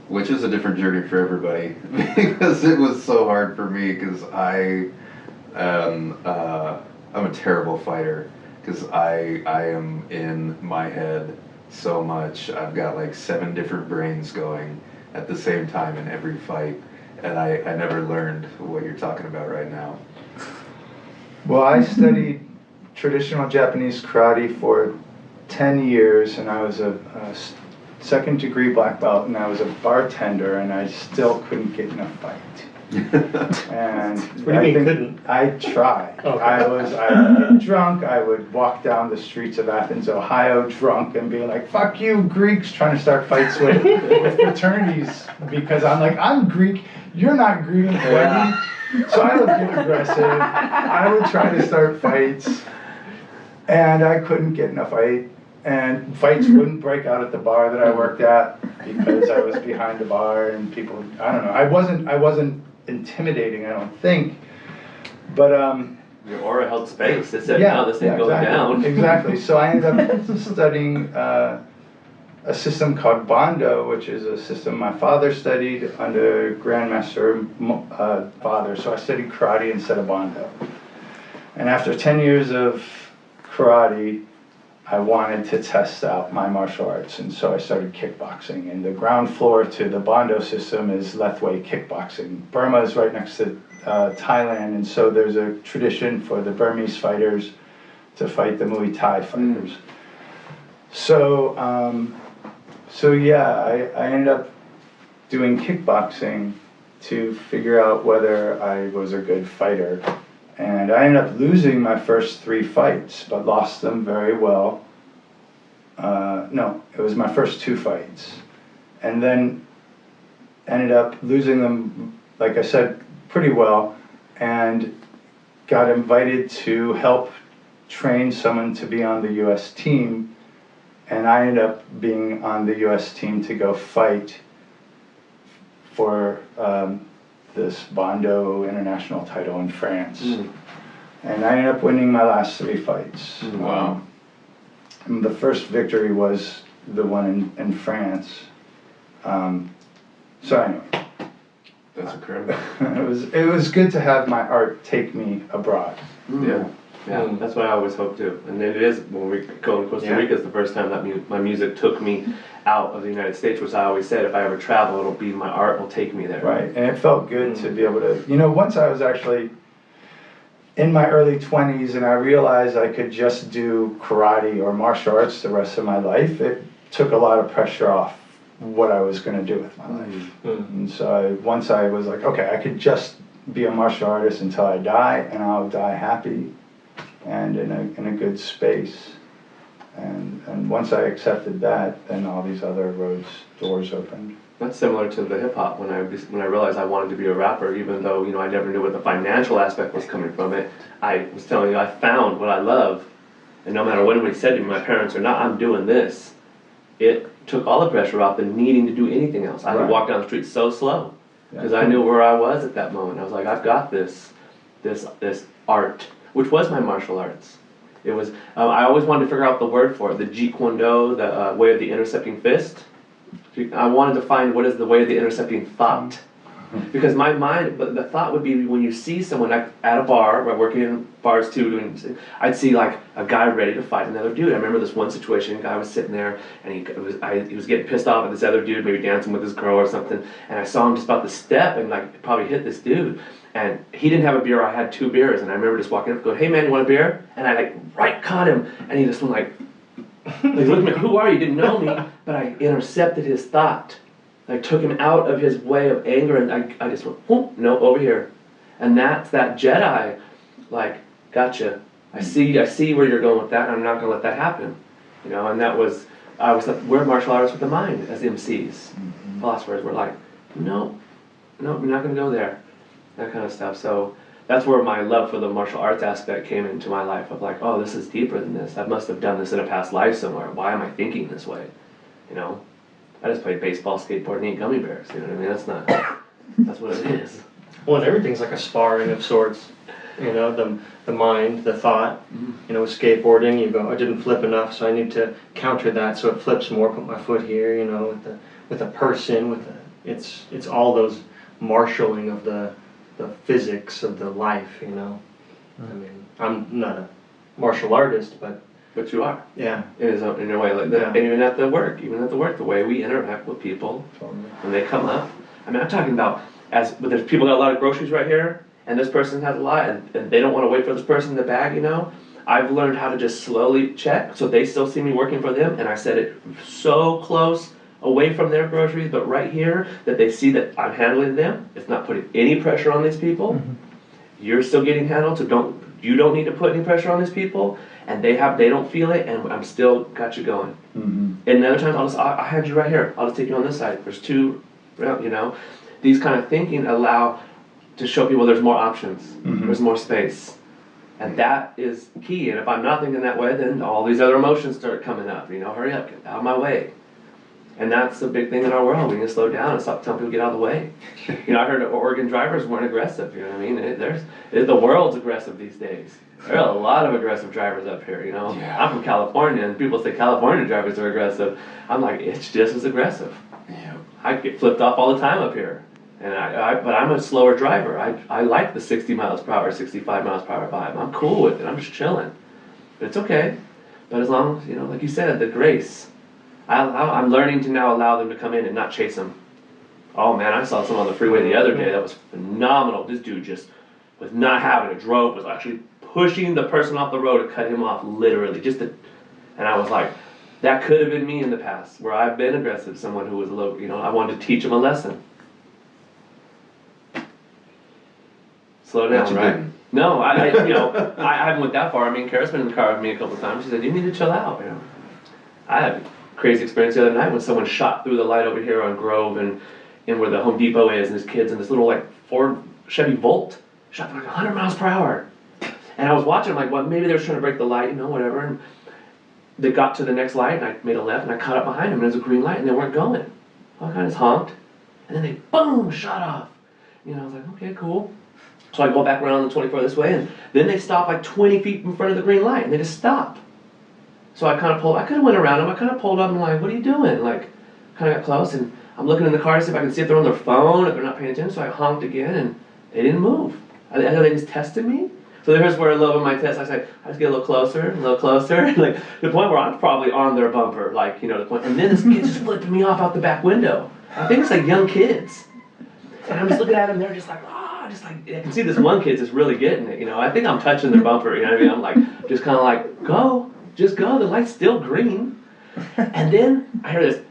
Speaker 1: Which is a different journey for everybody, because it was so hard for me, because I am I'm a terrible fighter because I am in my head so much. I've got like 7 different brains going at the same time in every fight, and I never learned what you're talking about right now.
Speaker 2: Well, I studied traditional Japanese karate for 10 years, and I was a second degree black belt, and I was a bartender, and I still couldn't get in a fight. And
Speaker 4: What do you mean couldn't?
Speaker 2: I tried.
Speaker 4: Okay.
Speaker 2: I would get drunk. I would walk down the streets of Athens, Ohio, drunk, and be like, "Fuck you, Greeks!" Trying to start fights with fraternities because I'm like, I'm Greek. You're not Greek.
Speaker 3: Yeah.
Speaker 2: So I would get aggressive. I would try to start fights, and I couldn't get in a fight. And fights wouldn't break out at the bar that I worked at because I was behind the bar and people. I don't know. I wasn't intimidating. I don't think. But
Speaker 3: Your aura held space. It said, no, this ain't going
Speaker 2: exactly,
Speaker 3: down.
Speaker 2: Exactly. So I ended up studying a system called Bondo, which is a system my father studied under Grandmaster Father. So I studied karate instead of Bondo. And after 10 years of karate, I wanted to test out my martial arts, and so I started kickboxing. And the ground floor to the Bondo system is Lethwei kickboxing. Burma is right next to Thailand, and so there's a tradition for the Burmese fighters to fight the Muay Thai fighters. So, I ended up doing kickboxing to figure out whether I was a good fighter. And I ended up losing my first 3 fights, but lost them very well. No, it was my first 2 fights. And then ended up losing them, like I said, pretty well, and got invited to help train someone to be on the US team. And I ended up being on the US team to go fight for this Bondo international title in France. And I ended up winning my last 3 fights.
Speaker 1: Wow.
Speaker 2: And the first victory was the one in France. So anyway,
Speaker 1: That's incredible.
Speaker 2: it was good to have my art take me abroad.
Speaker 1: Yeah.
Speaker 3: Yeah, that's what I always hope to. And it is, when we go to Costa Rica, it's the first time that my music took me out of the United States, which I always said, if I ever travel, it'll be my art will take me there.
Speaker 2: Right, and it felt good to be able to, once I was actually in my early 20s and I realized I could just do karate or martial arts the rest of my life, it took a lot of pressure off what I was going to do with my life. And so once I was like, okay, I could just be a martial artist until I die, and I'll die happy and in a good space. And once I accepted that, then all these other doors opened.
Speaker 3: That's similar to the hip hop. When I realized I wanted to be a rapper, even though I never knew what the financial aspect was coming from it, I was telling you I found what I love, and no matter what anybody said to me, my parents or not, I'm doing this. It took all the pressure off the needing to do anything else. I could walk down the street so slow because I knew where I was at that moment. I was like, I've got this art, which was my martial arts. It was. I always wanted to figure out the word for it, the Jeet Kune Do, the way of the intercepting fist. I wanted to find what is the way of the intercepting thought. Because my mind, but the thought would be when you see someone at a bar, we're working in bars too, I'd see like a guy ready to fight another dude. I remember this one situation, a guy was sitting there and he was getting pissed off at this other dude, maybe dancing with his girl or something, and I saw him just about to step and like probably hit this dude. And he didn't have a beer, I had 2 beers, and I remember just walking up going, hey man, you want a beer? And I like right caught him, and he just went like he looked at me, who are you? Didn't know me, but I intercepted his thought. I took him out of his way of anger, and I just went, whoop, no, over here. And that's that Jedi, like, gotcha. I see where you're going with that, and I'm not going to let that happen. And that was, we're martial artists with the mind as MCs. Philosophers were like, no, you're not going to go there. That kind of stuff. So that's where my love for the martial arts aspect came into my life of like, oh, this is deeper than this. I must have done this in a past life somewhere. Why am I thinking this way? I just played baseball, skateboard, and eat gummy bears. You know what I mean? That's what it is.
Speaker 4: Well, and everything's like a sparring of sorts. The mind, the thought. With skateboarding, you go, I didn't flip enough, so I need to counter that so it flips more. Put my foot here. With a person, it's all those marshalling of the physics of the life. I mean, I'm not a martial artist, but
Speaker 3: But you are.
Speaker 4: yeah.
Speaker 3: In your way, like that.
Speaker 4: Yeah.
Speaker 3: And even at the work, the way we interact with people when they come up. I mean, I'm talking about but there's people got a lot of groceries right here, and this person has a lot, and they don't want to wait for this person in the bag, you know. I've learned how to just slowly check, so they still see me working for them, and I set it so close away from their groceries, but right here, that they see that I'm handling them. It's not putting any pressure on these people. You're still getting handled, so you don't need to put any pressure on these people, and they don't feel it, and I'm still got you going. And other times I'll hand you right here. I'll just take you on this side. There's two, you know. These kind of thinking allow to show people there's more options. There's more space. And that is key. And if I'm not thinking that way, then all these other emotions start coming up. You know, hurry up, get out of my way. And that's the big thing in our world. We need to slow down and stop telling people to get out of the way. You know, I heard that Oregon drivers weren't aggressive. You know what I mean? The world's aggressive these days. There are a lot of aggressive drivers up here, you know.
Speaker 1: Yeah.
Speaker 3: I'm from California, and people say California drivers are aggressive. I'm like, it's just as aggressive.
Speaker 1: Yeah.
Speaker 3: I get flipped off all the time up here. And but I'm a slower driver. I like the 60 miles per hour, 65 miles per hour vibe. I'm cool with it. I'm just chilling. But it's okay. But as long as, you know, like you said, the grace. I'm learning to now allow them to come in and not chase them. Oh man, I saw someone on the freeway the other day that was phenomenal. This dude just was not having it. Drove, was actually pushing the person off the road to cut him off, literally. And I was like, that could have been me in the past, where I've been aggressive, someone who was a little, you know, I wanted to teach him a lesson. Slow down,
Speaker 1: But you
Speaker 3: right?
Speaker 1: didn't.
Speaker 3: No, I haven't went that far. I mean, Kara's been in the car with me a couple times. She said, you need to chill out, you know. I had a crazy experience the other night when someone shot through the light over here on Grove and where the Home Depot is, and his kids in this little like Ford Chevy Volt shot through like 100 miles per hour. And I was watching, like, well, maybe they were trying to break the light, you know, whatever. And they got to the next light, and I made a left, and I caught up behind them, and it was a green light, and they weren't going. I kind of honked, and then they, boom, shot off. You know, I was like, okay, cool. So I go back around the 24 this way, and then they stop like 20 feet in front of the green light, and they just stop. So I kind of pulled, I could have went around them, I kind of pulled up and like, what are you doing? Like, kind of got close, and I'm looking in the car to see if I can see if they're on their phone, if they're not paying attention, so I honked again, and they didn't move. I know they just tested me. So here's where I love my test. I say, I just get a little closer, like the point where I'm probably on their bumper, like, you know, the point. And then this kid's just flipping me off out the back window. I think it's like young kids. And I'm just looking at them, they're just like, just like, I can see this one kid's just really getting it, you know. I think I'm touching their bumper, you know what I mean? I'm like, just kind of like, go, just go, the light's still green. And then I hear this,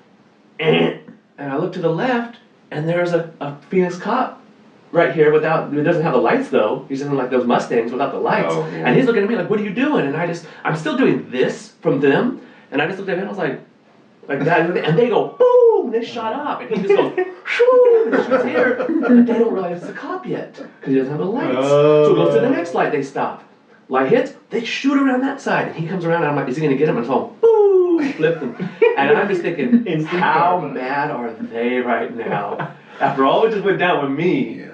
Speaker 3: and I look to the left, and there's a Phoenix cop right here he doesn't have the lights though, he's in like those Mustangs without the lights.
Speaker 1: Oh, yeah.
Speaker 3: And he's looking at me like, what are you doing? And I'm still doing this from them, and I just looked at him and I was like that, and they go, boom, and they shot up, and he just goes, shoo, and shoots here, but they don't realize it's a cop yet, because he doesn't have the lights. So he goes to the next light, they stop. Light hits, they shoot around that side, and he comes around, and I'm like, is he gonna get him? And so, boom, flipped him. And I'm just thinking, how mad are they right now? After all it just went down with me,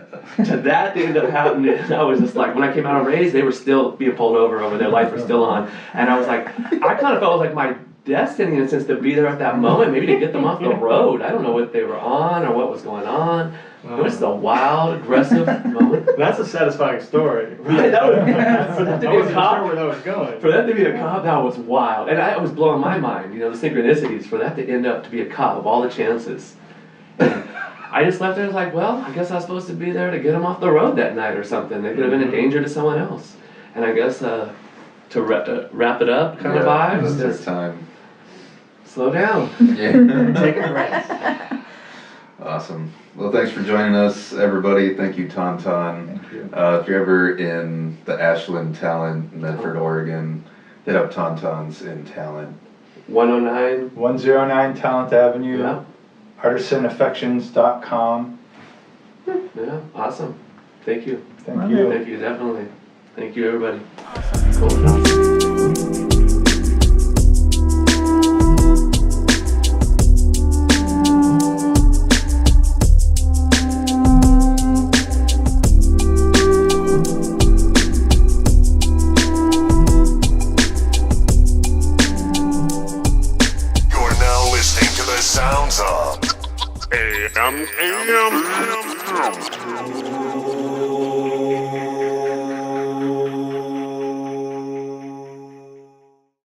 Speaker 3: to that ended up happening, I was just like, when I came out of Ray's, they were still being pulled over, their lights were still on, and I was like, I kind of felt like my destiny in a sense to be there at that moment, maybe to get them off the road. I don't know what they were on or what was going on. It was a wild, aggressive moment.
Speaker 4: That's a satisfying story.
Speaker 3: Right, that was, for them to
Speaker 4: I
Speaker 3: be a
Speaker 4: wasn't
Speaker 3: cop,
Speaker 4: sure where that was going.
Speaker 3: for that to be a cop, that was wild. And it was blowing my mind, you know, the synchronicities, for that to end up to be a cop of all the chances. And I just left there and was like, well, I guess I was supposed to be there to get them off the road that night or something. They could have been a danger to someone else. And I guess to wrap it up kind of vibes,
Speaker 1: It's
Speaker 3: just
Speaker 1: time.
Speaker 3: slow down.
Speaker 1: Yeah.
Speaker 4: Take a rest.
Speaker 1: Awesome. Well, thanks for joining us, everybody. Thank you, Tonton.
Speaker 2: Thank you.
Speaker 1: If you're ever in the Ashland, Talent, Medford, Oregon, hit up Tonton's in Talent.
Speaker 3: 109.
Speaker 2: 109 Talent Avenue,
Speaker 3: Yeah.
Speaker 2: artisanaffections.com.
Speaker 3: Yeah, awesome. Thank you.
Speaker 2: Thank
Speaker 6: Love
Speaker 2: you.
Speaker 3: Thank you, definitely. Thank you, everybody. Cool.
Speaker 7: You're now listening to the sounds of AM.